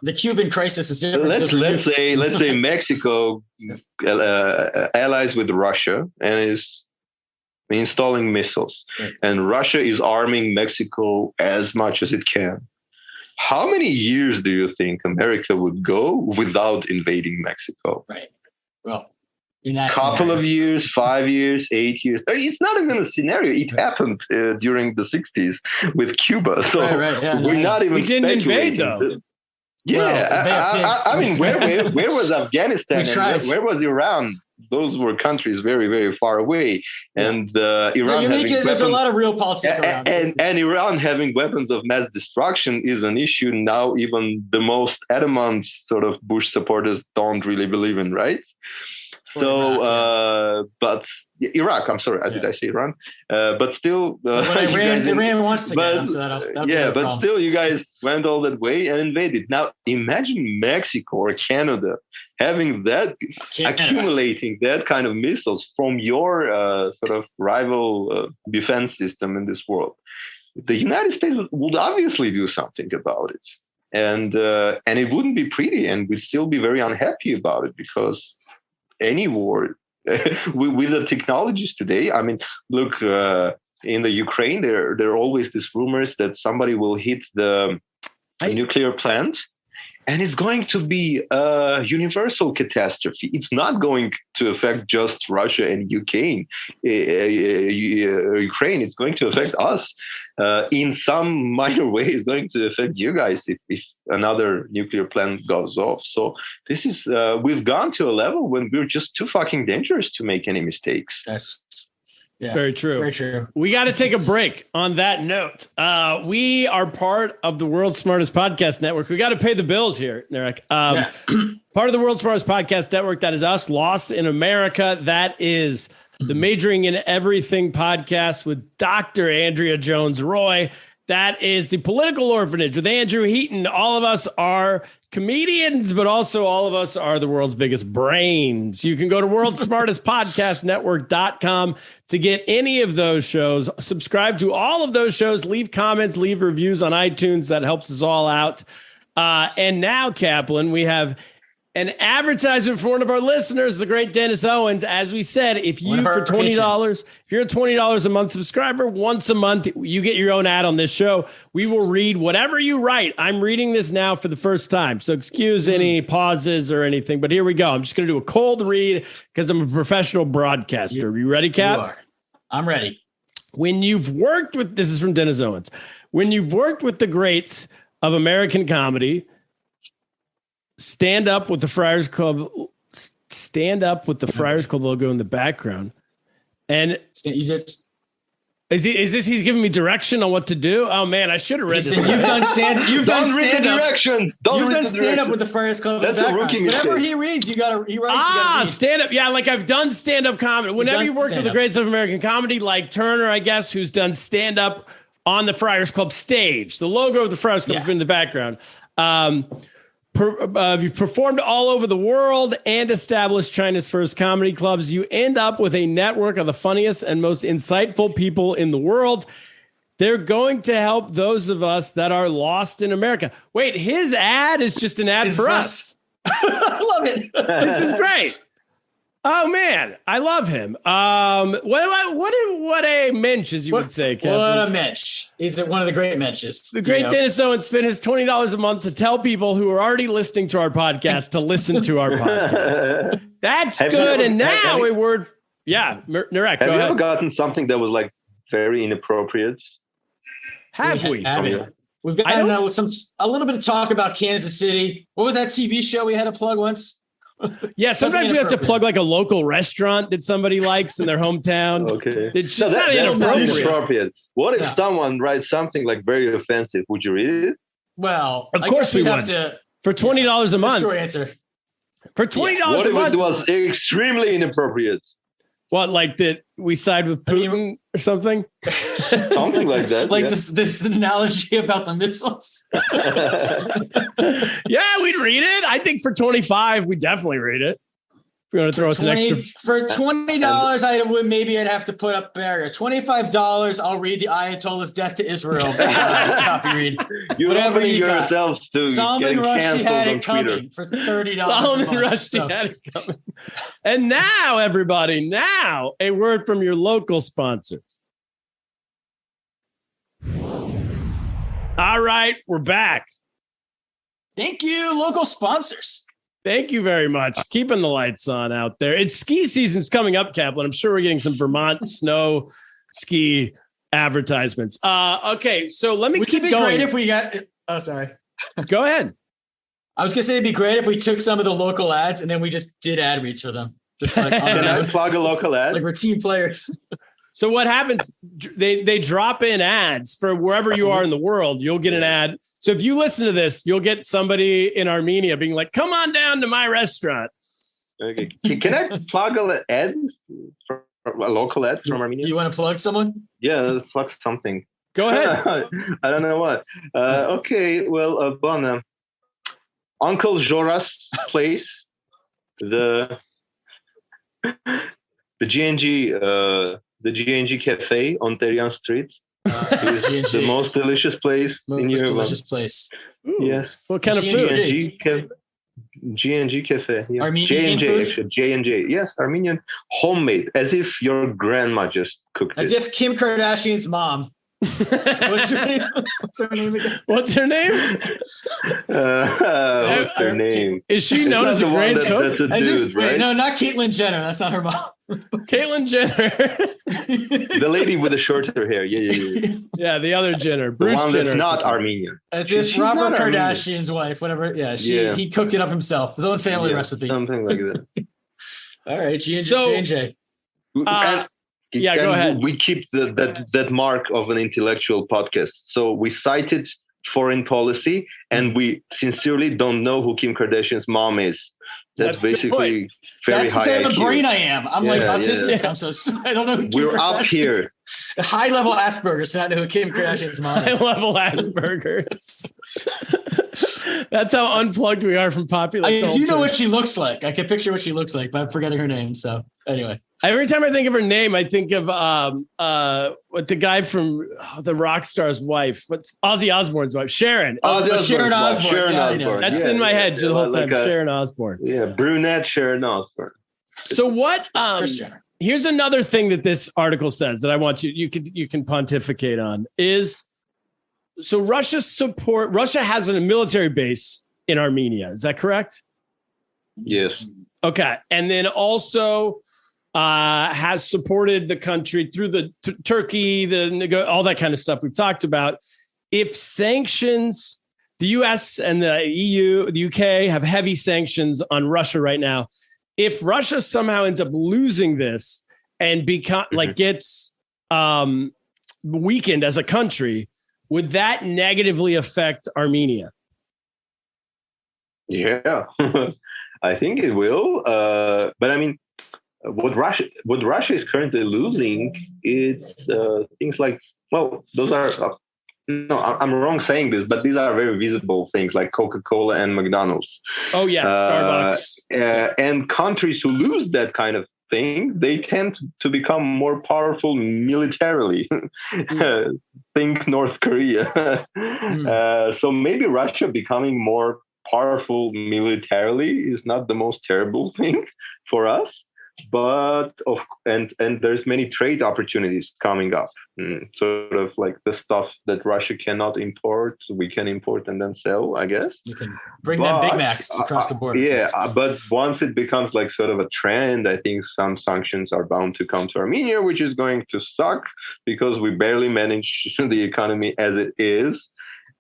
Speaker 5: The Cuban crisis is different.
Speaker 7: Let's say Mexico allies with Russia and is installing missiles, and Russia is arming Mexico as much as it can. How many years do you think America would go without invading Mexico?
Speaker 5: Right. Well, in that
Speaker 7: couple of years, 5 years, 8 years. It's not even a scenario. It happened during the 60s with Cuba. So we're not even.
Speaker 4: We didn't invade, though.
Speaker 7: I mean, where was Afghanistan? And where was Iran? Those were countries very, very far away, and Iran.
Speaker 5: There's a lot of real politics around.
Speaker 7: And Iran having weapons of mass destruction is an issue now. Even the most adamant sort of Bush supporters don't really believe in, right? So, but Iraq. I'm sorry, did I say Iran? But still,
Speaker 5: Iran wants to get them, so that'll
Speaker 7: still, you guys went all that way and invaded. Now, imagine Mexico or Canada having that, accumulating that kind of missiles from your sort of rival defense system in this world. The United States would obviously do something about it, and it wouldn't be pretty, and we'd still be very unhappy about it, because any war with the technologies today, I mean, look, in the Ukraine, there are always these rumors that somebody will hit the nuclear plant, and it's going to be a universal catastrophe. It's not going to affect just Russia and Ukraine. It's going to affect us in some minor way. It's going to affect you guys if another nuclear plant goes off. So this is we've gone to a level when we're just too fucking dangerous to make any mistakes.
Speaker 5: Yeah,
Speaker 4: very true.
Speaker 5: Very true.
Speaker 4: We got to take a break on that note. We are part of the World's Smartest Podcast Network. We got to pay the bills here, Narek. Part of the World's Smartest Podcast Network. That is us, Lost in America. That is the Majoring in Everything podcast with Dr. Andrea Jones-Roy. That is the Political Orphanage with Andrew Heaton. All of us are comedians, but also all of us are the world's biggest brains. You can go to worldsmartestpodcastnetwork.com to get any of those shows. Subscribe to all of those shows. Leave comments, leave reviews on iTunes. That helps us all out. And now, Kaplan, we have an advertisement for one of our listeners, the great Dennis Owens. As we said, if you for $20, if you're a $20 a month subscriber, once a month, you get your own ad on this show. We will read whatever you write. I'm reading this now for the first time, so excuse any pauses or anything, but here we go. I'm just going to do a cold read because I'm a professional broadcaster. Are you ready, Cap?
Speaker 5: You are. I'm ready.
Speaker 4: When you've worked with, this is from Dennis Owens, when you've worked with the greats of American comedy, stand up with the Friars Club logo in the background. And is this he's giving me direction on what to do? Oh man, I should have read this.
Speaker 5: You've done stand
Speaker 7: Don't read the directions.
Speaker 5: You've done stand up with the Friars Club.
Speaker 7: That's a rookie mistake.
Speaker 5: Whatever he reads, he writes.
Speaker 4: Stand up. Yeah, like I've done stand up comedy. Whenever you worked with the greats of American comedy, like Turner, I guess, who's done stand up on the Friars Club stage. The logo of the Friars Club has been in the background. You've performed all over the world and established China's first comedy clubs. You end up with a network of the funniest and most insightful people in the world. They're going to help those of us that are lost in America. Wait, his ad is just an ad for us.
Speaker 5: I love it.
Speaker 4: This is great. Oh man, I love him. What a mensch, as you would say, Kevin.
Speaker 5: What a mensch. He's one of the great mensches.
Speaker 4: The great Dennis Owens spent his $20 a month to tell people who are already listening to our podcast to listen to our podcast. That's good. And now a word. Yeah, Narek, go ahead.
Speaker 7: Have you ever gotten something that was like very inappropriate?
Speaker 4: Have we?
Speaker 5: We've gotten a little bit of talk about Kansas City. What was that TV show we had to plug once?
Speaker 4: Yeah, sometimes we have to plug like a local restaurant that somebody likes in their hometown.
Speaker 7: Okay.
Speaker 4: It's just not inappropriate.
Speaker 7: What if someone writes something like very offensive? Would you read it?
Speaker 5: Well,
Speaker 4: of course we would. For $20 a month.
Speaker 5: Short answer.
Speaker 4: For $20 a month.
Speaker 7: What if it was extremely inappropriate?
Speaker 4: What, like that we side with Putin or something?
Speaker 7: Something like that.
Speaker 5: Like this analogy about the missiles.
Speaker 4: Yeah, we'd read it. I think for $25, we definitely read it. If you want to throw us an extra.
Speaker 5: For $20, I'd have to put up a barrier. $25, I'll read the Ayatollah's Death to Israel. Copy read.
Speaker 7: You're opening yourselves to
Speaker 5: Salman
Speaker 7: getting
Speaker 5: Rushdie had it
Speaker 7: coming
Speaker 5: coming for $30.
Speaker 4: Salman Rushdie had it coming. And now, everybody, a word from your local sponsors. All right, we're back.
Speaker 5: Thank you, local sponsors.
Speaker 4: Thank you very much. Keeping the lights on out there. It's ski season's coming up, Kaplan. I'm sure we're getting some Vermont snow ski advertisements. Okay, so let me keep going. It'd be great
Speaker 5: if we got. Oh, sorry.
Speaker 4: Go ahead.
Speaker 5: I was gonna say it'd be great if we took some of the local ads and then we just did ad reads for them. Just like
Speaker 7: can I plug a local ad?
Speaker 5: Like we're team players.
Speaker 4: So what happens? They drop in ads for wherever you are in the world. You'll get an ad. So if you listen to this, you'll get somebody in Armenia being like, "Come on down to my restaurant."
Speaker 7: Okay. Can I plug an ad? A local ad from Armenia?
Speaker 5: You want to plug someone?
Speaker 7: Yeah, plug something.
Speaker 4: Go ahead.
Speaker 7: I don't know what. Okay, well, Bon, Uncle Jora's place, the GNG. The GNG Cafe on Terian Street is the most delicious place in Europe.
Speaker 5: Delicious place.
Speaker 4: Ooh.
Speaker 7: Yes.
Speaker 4: What kind of food?
Speaker 7: GNG Cafe. Yeah.
Speaker 5: Armenian
Speaker 7: J&J,
Speaker 5: food?
Speaker 7: actually. J&J. Yes, Armenian. Homemade. As if your grandma just cooked it.
Speaker 5: As if Kim Kardashian's mom. What's her name?
Speaker 4: What's her name?
Speaker 7: What's her name?
Speaker 4: Is she known as a great cook?
Speaker 7: That's a dude, right?
Speaker 5: No, not Caitlyn Jenner. That's not her mom.
Speaker 4: Caitlyn Jenner.
Speaker 7: The lady with the shorter hair. Yeah.
Speaker 4: Yeah, the other Jenner.
Speaker 7: The
Speaker 4: Bruce
Speaker 7: one
Speaker 4: Jenner.
Speaker 7: that's not Armenian.
Speaker 5: As if Robert Kardashian's wife, whatever. Yeah, he cooked it up himself. His own family recipe.
Speaker 7: Something like that.
Speaker 5: All right, J&J.
Speaker 4: Yeah, go ahead.
Speaker 7: We keep that mark of an intellectual podcast. So we cited foreign policy, and we sincerely don't know who Kim Kardashian's mom is. That's basically very
Speaker 5: That's
Speaker 7: high.
Speaker 5: That's the type
Speaker 7: IQ.
Speaker 5: of brain I am. I'm like autistic.
Speaker 7: Yeah.
Speaker 5: I'm so I don't know. Who Kim
Speaker 7: We're up here.
Speaker 5: High level Asperger's, not know who Kim Kardashian's mom is.
Speaker 4: High level Asperger's. That's how unplugged we are from popular
Speaker 5: I
Speaker 4: culture.
Speaker 5: do know what she looks like. I can picture what she looks like, but I'm forgetting her name. So anyway.
Speaker 4: Every time I think of her name, I think of what the guy from the rock star's wife. What's Ozzy Osbourne's wife? Sharon.
Speaker 5: Sharon Osbourne.
Speaker 7: Osbourne.
Speaker 4: That's in my head the whole time. Sharon Osbourne.
Speaker 7: Yeah, brunette Sharon Osbourne.
Speaker 4: So what? Here's another thing that this article says that I want you can pontificate on is. So Russia has a military base in Armenia. Is that correct?
Speaker 7: Yes.
Speaker 4: Okay, and then also. Has supported the country through the Turkey, all that kind of stuff we've talked about. If sanctions, the US and the EU, the UK have heavy sanctions on Russia right now. If Russia somehow ends up losing this and gets weakened as a country, would that negatively affect Armenia?
Speaker 7: Yeah, I think it will. But I mean, what Russia is currently losing, it's things like, well, those are no, I'm wrong saying this, but these are very visible things like Coca-Cola and McDonald's.
Speaker 4: Oh yeah, Starbucks.
Speaker 7: And countries who lose that kind of thing, they tend to become more powerful militarily. Think North Korea. So maybe Russia becoming more powerful militarily is not the most terrible thing for us. But and there's many trade opportunities coming up, sort of like the stuff that Russia cannot import, we can import and then sell, I guess.
Speaker 5: You can bring them Big Macs across the border.
Speaker 7: But once it becomes like sort of a trend, I think some sanctions are bound to come to Armenia, which is going to suck because we barely manage the economy as it is,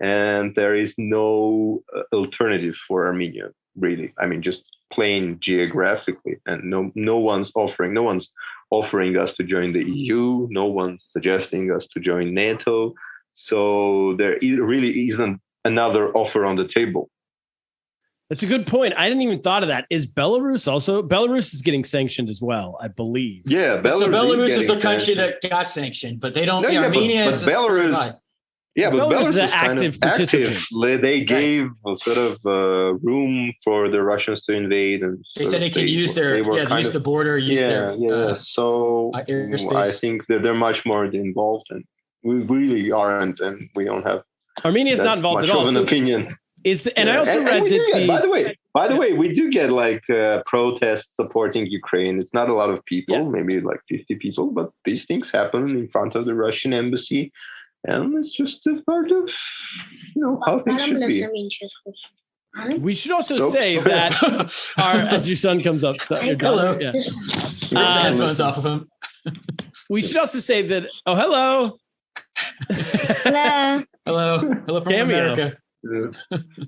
Speaker 7: and there is no alternative for Armenia, really. I mean, just plain geographically, and no one's offering us to join the EU, no one's suggesting us to join NATO, so there really isn't another offer on the table.
Speaker 4: That's a good point. I didn't even thought of that. Is Belarus is getting sanctioned as well, I believe.
Speaker 7: Yeah,
Speaker 5: Belarus is the country that got sanctioned, but they don't. Armenia is
Speaker 7: Belarus. Yeah, but Belarus is
Speaker 4: an active participant.
Speaker 7: They gave a sort of room for the Russians to invade, and
Speaker 5: they said they can use use the border.
Speaker 7: So airspace. I think they're much more involved, and we really aren't, and we don't have.
Speaker 4: Armenia is not involved at all.
Speaker 7: An opinion.
Speaker 4: I also read that.
Speaker 7: By the way, we do get like protests supporting Ukraine. It's not a lot of people, maybe like 50 people, but these things happen in front of the Russian embassy. And it's just a part of, how things should be.
Speaker 4: We should also say that as your son comes up, your daughter,
Speaker 5: the headphones off of him.
Speaker 4: We should also say that. Oh, hello.
Speaker 5: Hello from America.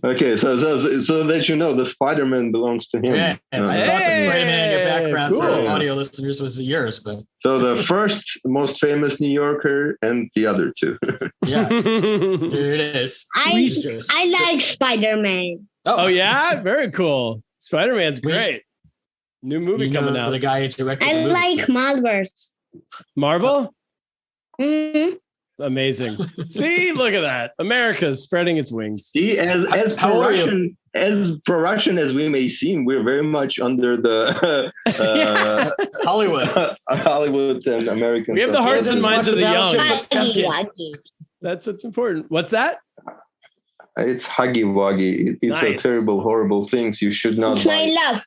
Speaker 7: Okay, so that the Spider-Man belongs to him.
Speaker 5: Yeah, I thought the Spider-Man in your background for audio listeners was yours, but
Speaker 7: so the first most famous New Yorker and the other two.
Speaker 5: Yeah, there it is.
Speaker 6: I like Spider-Man.
Speaker 4: Oh yeah, very cool. Spider-Man's great. New movie coming out.
Speaker 5: The guy who directed.
Speaker 6: I like Marvel's.
Speaker 4: Marvel.
Speaker 6: Mm-hmm.
Speaker 4: Amazing. See, look at that. America's spreading its wings.
Speaker 7: See, as pro-Russian as we may seem, we're very much under the Hollywood and American.
Speaker 4: We have the hearts and minds of the young.
Speaker 6: That's
Speaker 4: what's important. What's that?
Speaker 7: It's huggy wuggy. It's a terrible, horrible things you should not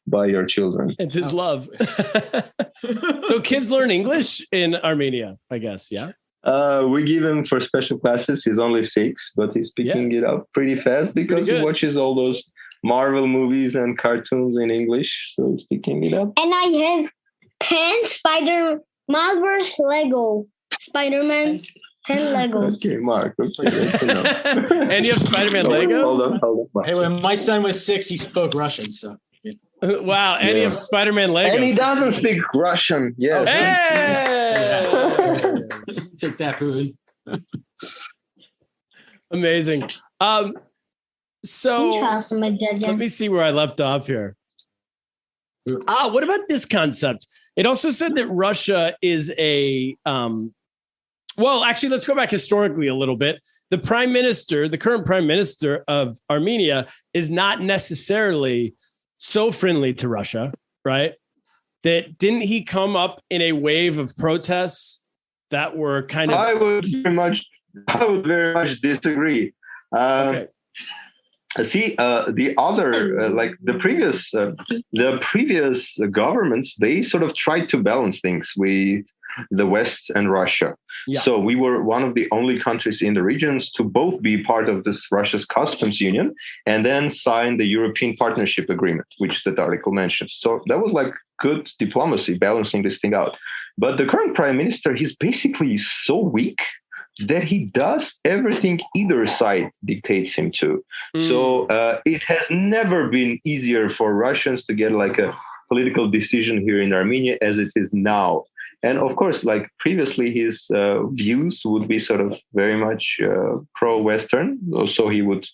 Speaker 7: buy your children.
Speaker 4: It's his love. So kids learn English in Armenia, I guess. Yeah.
Speaker 7: We give him for special classes. He's only 6, but he's picking it up pretty fast because he watches all those Marvel movies and cartoons in English. So he's picking it up.
Speaker 6: And I have 10 Marvel's Lego Spider-Man. 10 Lego.
Speaker 7: Okay, Mark. Okay,
Speaker 4: and you have Spider-Man Legos?
Speaker 7: Hold on.
Speaker 5: Hey, when my son was 6, he spoke Russian. So.
Speaker 4: Wow, and you have Spider-Man Legos.
Speaker 7: And he doesn't speak Russian. Yeah.
Speaker 4: Hey!
Speaker 5: Take that, Putin.
Speaker 4: Amazing. So let me see where I left off here. What about this concept? It also said that Russia is a, well, actually, let's go back historically a little bit. The current prime minister of Armenia is not necessarily so friendly to Russia, right? Didn't he come up in a wave of protests that were kind of...
Speaker 7: I would very much disagree.
Speaker 4: Okay.
Speaker 7: See, the other, like the previous governments, they sort of tried to balance things with the West and Russia.
Speaker 4: Yeah.
Speaker 7: So we were one of the only countries in the regions to both be part of this Russia's customs union and then sign the European Partnership Agreement, which that article mentions. So that was like good diplomacy, balancing this thing out. But the current prime minister, he's basically so weak that he does everything either side dictates him to. So it has never been easier for Russians to get like a political decision here in Armenia as it is now. And of course, like previously, his views would be sort of very much pro-Western. So he would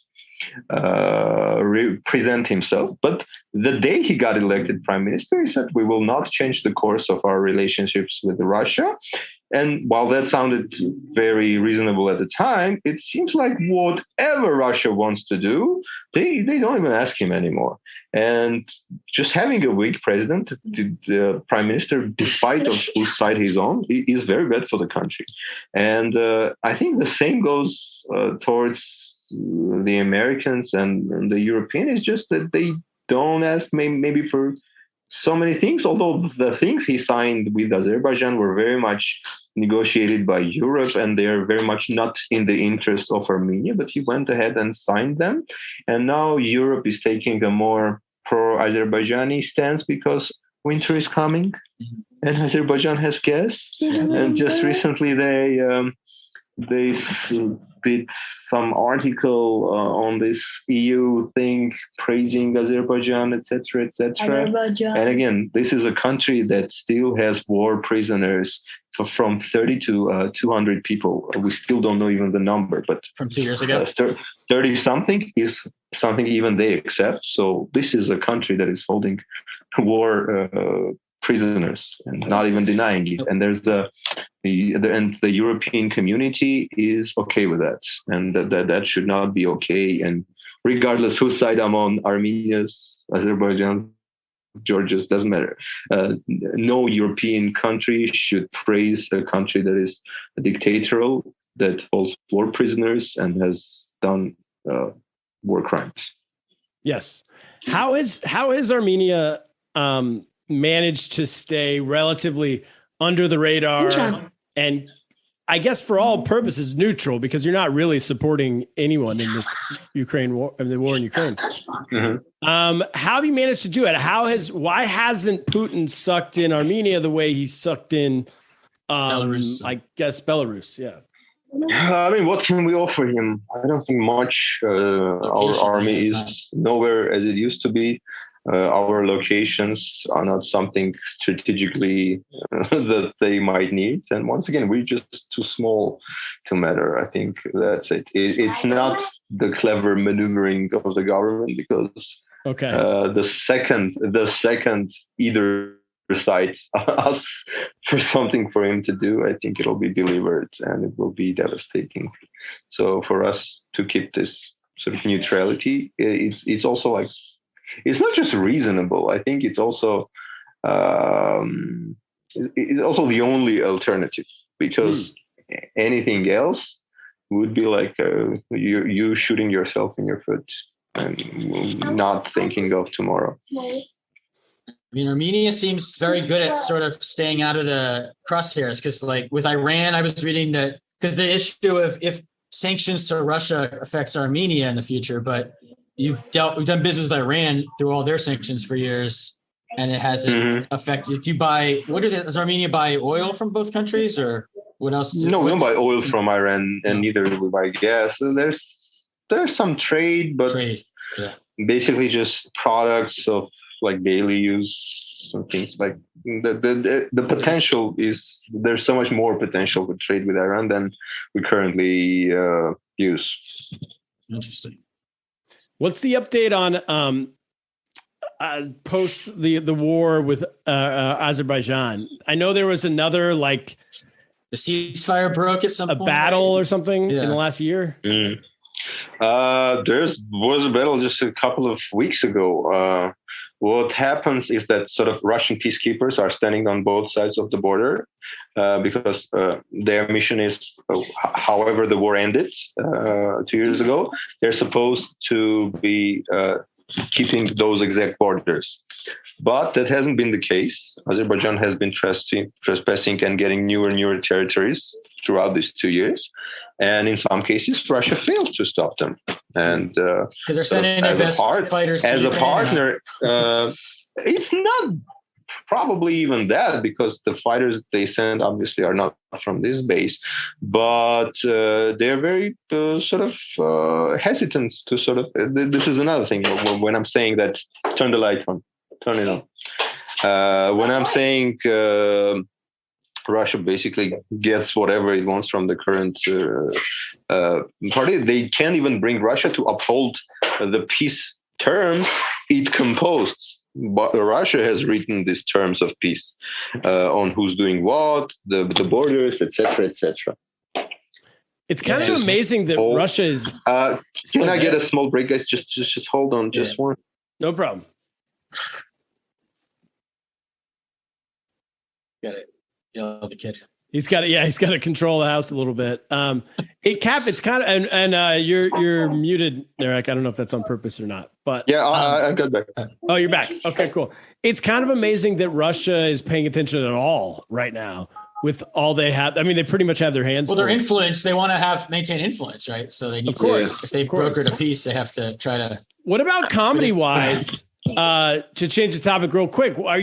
Speaker 7: represent himself. But the day he got elected prime minister, he said, we will not change the course of our relationships with Russia. And while that sounded very reasonable at the time, it seems like whatever Russia wants to do, they don't even ask him anymore. And just having a weak president, the prime minister, despite of whose side he's on, is very bad for the country. And I think the same goes towards the Americans and the Europeans. It's just that they don't ask maybe for so many things, although the things he signed with Azerbaijan were very much negotiated by Europe and they are very much not in the interest of Armenia, but he went ahead and signed them. And now Europe is taking a more pro-Azerbaijani stance because winter is coming and Azerbaijan has gas. And just recently they did some article on this EU thing praising Azerbaijan, etc., etc. And again, this is a country that still has war prisoners from 30 to 200 people. We still don't know even the number, but
Speaker 5: from 2 years ago,
Speaker 7: 30 something is something even they accept. So this is a country that is holding war prisoners and not even denying it. And there's the European community is okay with that, and that should not be okay. And regardless whose side I'm on, Armenia's, Azerbaijan's, Georgia's, doesn't matter. No European country should praise a country that is dictatorial, that holds war prisoners and has done war crimes.
Speaker 4: Yes. How is Armenia managed to stay relatively under the radar and I guess for all purposes neutral, because you're not really supporting anyone in this Ukraine war, the war in Ukraine.
Speaker 7: Mm-hmm.
Speaker 4: How have you managed to do it? Why hasn't Putin sucked in Armenia the way he sucked in Belarus? I guess Belarus. Yeah.
Speaker 7: I mean, what can we offer him? I don't think much. Our army is nowhere as it used to be. Our locations are not something strategically that they might need. And once again, we're just too small to matter. I think that's it. It's not the clever maneuvering of the government, because the second either decides us for something for him to do, I think it'll be delivered and it will be devastating. So for us to keep this sort of neutrality, it's also like, it's not just reasonable. I think it's also the only alternative, because anything else would be like you shooting yourself in your foot and not thinking of tomorrow.
Speaker 5: I mean, Armenia seems very good at sort of staying out of the crosshairs, because like with Iran, I was reading that, because the issue of if sanctions to Russia affects Armenia in the future, but we've done business with Iran through all their sanctions for years, and it hasn't affected. Does Armenia buy oil from both countries, or what else?
Speaker 7: No, we don't buy oil from Iran, and neither do we buy gas. So there's some trade, but basically just products of like daily use, some things like the potential is there's so much more potential with trade with Iran than we currently use.
Speaker 5: Interesting.
Speaker 4: What's the update on post the war with Azerbaijan? I know there was another like
Speaker 5: the ceasefire broke at some point,
Speaker 4: battle or something in the last year.
Speaker 7: There was a battle just a couple of weeks ago. What happens is that sort of Russian peacekeepers are standing on both sides of the border because their mission is, however the war ended 2 years ago, they're supposed to be keeping those exact borders. But that hasn't been the case. Azerbaijan has been trespassing and getting newer territories throughout these 2 years. And in some cases, Russia failed to stop them. And
Speaker 5: because they're sending their best fighters
Speaker 7: as a partner, it's not probably even that, because the fighters they send obviously are not from this base, but they're very hesitant to sort of. This is another thing when I'm saying that. Turn the light on. Turn it on. When I'm saying Russia basically gets whatever it wants from the current party, they can't even bring Russia to uphold the peace terms it composed. But Russia has written these terms of peace on who's doing what, the borders, etc., etc.
Speaker 4: It's kind of amazing that Russia is.
Speaker 7: Can I get a small break, guys? Just hold on, just one.
Speaker 4: No problem.
Speaker 5: Got it. Yell at the kid.
Speaker 4: He's got to control the house a little bit. It's kind of, and you're muted, Narek. I don't know if that's on purpose or not, but
Speaker 7: yeah, I got back.
Speaker 4: Oh, you're back. Okay, cool. It's kind of amazing that Russia is paying attention at all right now with all they have. I mean, they pretty much have their hands.
Speaker 5: Well, their influence, they want to maintain influence, right? So they need to, if they brokered a peace, they have to try to.
Speaker 4: What about comedy wise? To change the topic real quick, I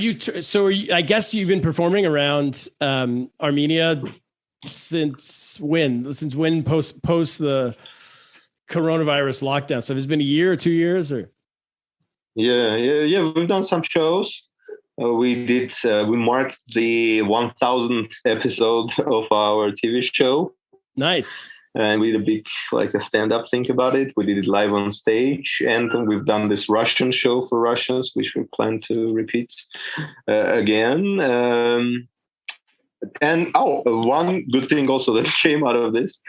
Speaker 4: guess you've been performing around Armenia since when? Since when post the coronavirus lockdown? So it's been a year or 2 years, or?
Speaker 7: Yeah. We've done some shows. We marked the 1000th episode of our TV show.
Speaker 4: Nice.
Speaker 7: And we did a stand-up thing about it. We did it live on stage, and we've done this Russian show for Russians, which we plan to repeat again. And one good thing also that came out of this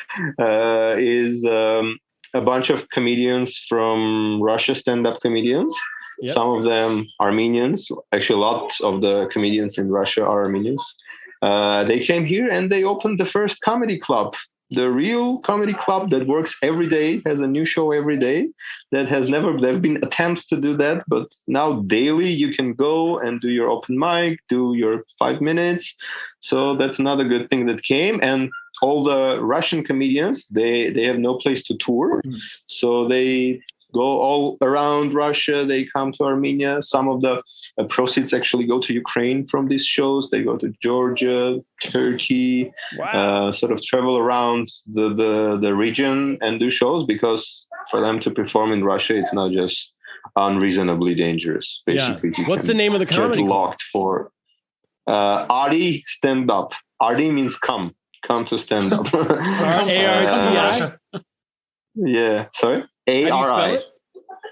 Speaker 7: is a bunch of comedians from Russia, stand-up comedians. Yep. Some of them Armenians. Actually, a lot of the comedians in Russia are Armenians. They came here and they opened the first comedy club. The real comedy club that works every day, has a new show every day. There have been attempts to do that, but now daily you can go and do your open mic, do your 5 minutes. So that's another good thing that came. And all the Russian comedians, they have no place to tour. So they go all around Russia. They come to Armenia. Some of the proceeds actually go to Ukraine from these shows. They go to Georgia, Turkey, sort of travel around the region and do shows, because for them to perform in Russia, it's not just unreasonably dangerous. Basically,
Speaker 4: what's the name of the comedy club?
Speaker 7: Locked for Ari Stand Up. Ari means come to stand up.
Speaker 4: ARTI.
Speaker 7: Yeah, sorry. ARI.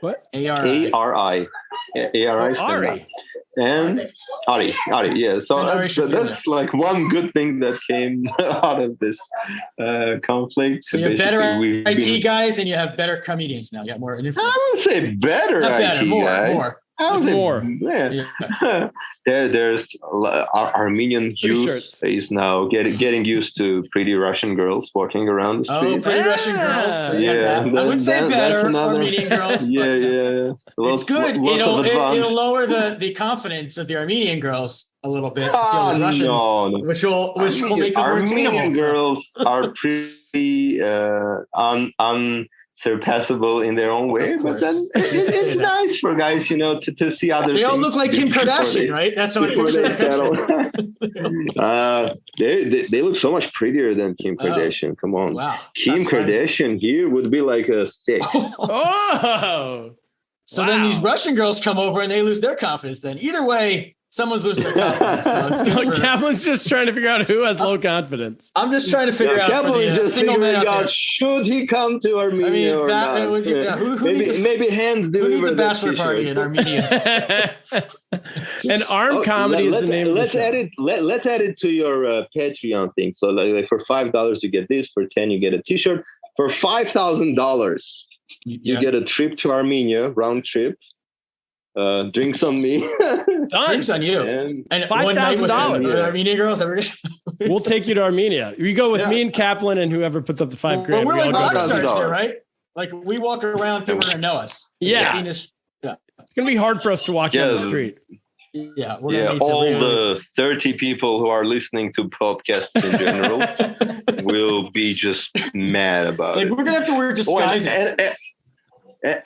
Speaker 4: What?
Speaker 7: ARI. ARI.
Speaker 4: Ari.
Speaker 7: And Ari. Yeah. So that's like one good thing that came out of this conflict.
Speaker 5: So you have better IT guys and you have better comedians now. You got more influence.
Speaker 7: I wouldn't say better.
Speaker 5: Not better,
Speaker 7: IT guys.
Speaker 5: more.
Speaker 7: Yeah. There's Armenian youth is now getting used to pretty Russian girls walking around the street.
Speaker 5: Oh, pretty Russian girls.
Speaker 7: Yeah,
Speaker 5: I would say better Armenian girls.
Speaker 7: Yeah.
Speaker 5: It's good. It'll lower the confidence of the Armenian girls a little bit to see all the Russian, which will make them more attainable.
Speaker 7: Armenian girls are pretty unsurpassable in their own way, but then it's nice for guys, to see others.
Speaker 5: They all look like Kim Kardashian, right? That's how I picture
Speaker 7: it. They look so much prettier than Kim Kardashian. Come on.
Speaker 5: Wow.
Speaker 7: Kim Kardashian here would be like a 6.
Speaker 5: So then these Russian girls come over and they lose their confidence then. Either way, Someone's losing their confidence. So it's good for,
Speaker 4: Kaplan's just trying to figure out who has low confidence.
Speaker 5: I'm just trying to figure out.
Speaker 7: Kaplan is just
Speaker 5: single man
Speaker 7: figuring
Speaker 5: out
Speaker 7: out
Speaker 5: there.
Speaker 7: should he come to Armenia or not. Maybe hand
Speaker 5: who needs a
Speaker 7: deliver that
Speaker 5: bachelor
Speaker 7: t-shirt.
Speaker 5: party in Armenia?
Speaker 4: And Arm Comedy is the name of the
Speaker 7: let's
Speaker 4: show.
Speaker 7: add it. Let's add it to your Patreon thing. So like for $5 you get this. For $10 you get a T-shirt. For $5,000 you get a trip to Armenia, round trip. Drinks on me.
Speaker 5: Drinks on you. And
Speaker 4: $5,000.
Speaker 5: Armenian girls.
Speaker 4: We'll take you to Armenia. You go with me and Kaplan and whoever puts up the $5,000.
Speaker 5: Well, we're like rock
Speaker 4: go.
Speaker 5: stars there, right? Like we walk around, people are gonna know us.
Speaker 4: Yeah.
Speaker 5: It's
Speaker 4: gonna be hard for us to walk down the street.
Speaker 5: Yeah, we're gonna need
Speaker 7: all
Speaker 5: to
Speaker 7: the 30 people who are listening to podcasts in general will be just mad about it.
Speaker 5: We're gonna have to wear disguises.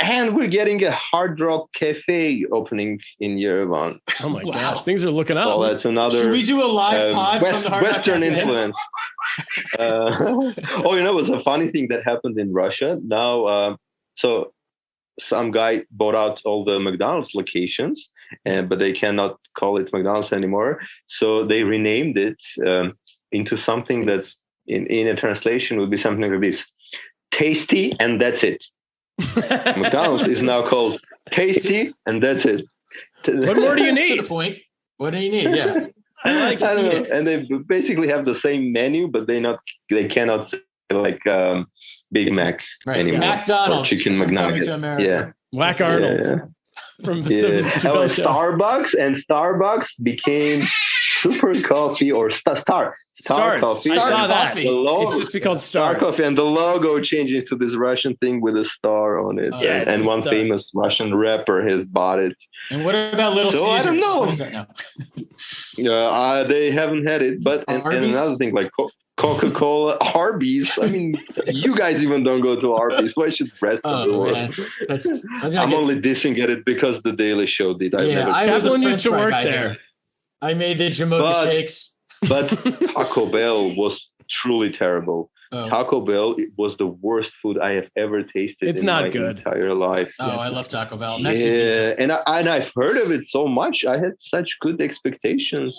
Speaker 7: And we're getting a Hard Rock Cafe opening in Yerevan.
Speaker 4: Oh my gosh, things are looking up.
Speaker 7: So that's another.
Speaker 5: Should we do a live pod from the Hard Rock
Speaker 7: Western
Speaker 5: Cafe?
Speaker 7: influence? It was a funny thing that happened in Russia. Now, so some guy bought out all the McDonald's locations, but they cannot call it McDonald's anymore. So they renamed it into something that's in a translation would be something like this: Tasty, and that's it. McDonald's is now called Tasty, and that's it.
Speaker 4: What more do you need?
Speaker 5: To the point. What do you need? Yeah.
Speaker 7: I don't know. And they basically have the same menu, but they cannot say like Big Mac anymore.
Speaker 5: McDonald's.
Speaker 7: Or Chicken McNugget. Yeah.
Speaker 4: Whack Arnold's.
Speaker 7: Yeah.
Speaker 4: From Pacific
Speaker 7: Starbucks, and Starbucks became Super Coffee or Star Coffee.
Speaker 4: I saw that.
Speaker 7: It's
Speaker 4: just because
Speaker 7: Star
Speaker 4: Stars.
Speaker 7: Coffee, and the logo changed to this Russian thing with a star on it. And one famous Russian rapper has bought it.
Speaker 5: And what about Little Caesars?
Speaker 7: I don't know.
Speaker 5: What is that now?
Speaker 7: They haven't had it, but and another thing like Coca-Cola, Arby's. I mean, you guys even don't go to Arby's. Why should the rest of the world? I'm only dissing at it because the Daily Show did.
Speaker 4: Kaplan used to work there.
Speaker 5: I made the Jamocha shakes.
Speaker 7: But Taco Bell was truly terrible. Taco Bell was the worst food I have ever tasted in my entire life.
Speaker 5: I love Taco Bell.
Speaker 7: Mexican pizza. And I've heard of it so much. I had such good expectations.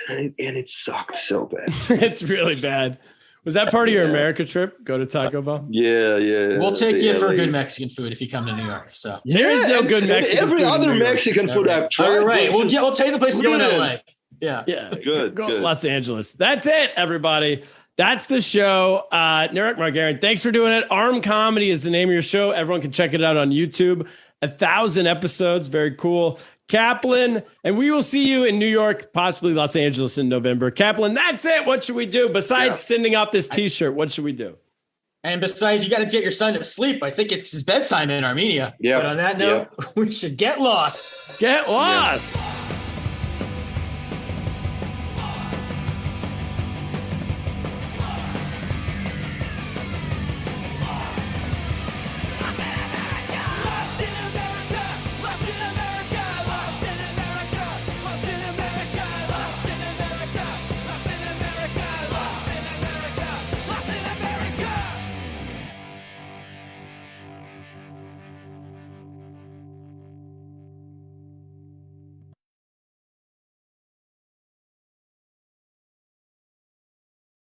Speaker 7: And it sucked so bad.
Speaker 4: It's really bad. Was that part of your America trip? Go to Taco Bell?
Speaker 7: Yeah.
Speaker 5: We'll take you for good Mexican food if you come to New York. So
Speaker 4: there is no good Mexican food.
Speaker 7: Every other Mexican food I've tried.
Speaker 5: You're right. We'll tell you the place to go in LA. Yeah.
Speaker 7: Good.
Speaker 4: Los Angeles. That's it, everybody. That's the show. Narek Margaryan, thanks for doing it. Arm Comedy is the name of your show. Everyone can check it out on YouTube. 1,000 episodes. Very cool. Kaplan, and we will see you in New York, possibly Los Angeles in November. Kaplan, that's it. What should we do? Besides sending out this T-shirt, what should we do?
Speaker 5: And besides, you got to get your son to sleep. I think it's his bedtime in Armenia.
Speaker 7: Yeah.
Speaker 5: But on that note, we should get lost.
Speaker 4: Get lost.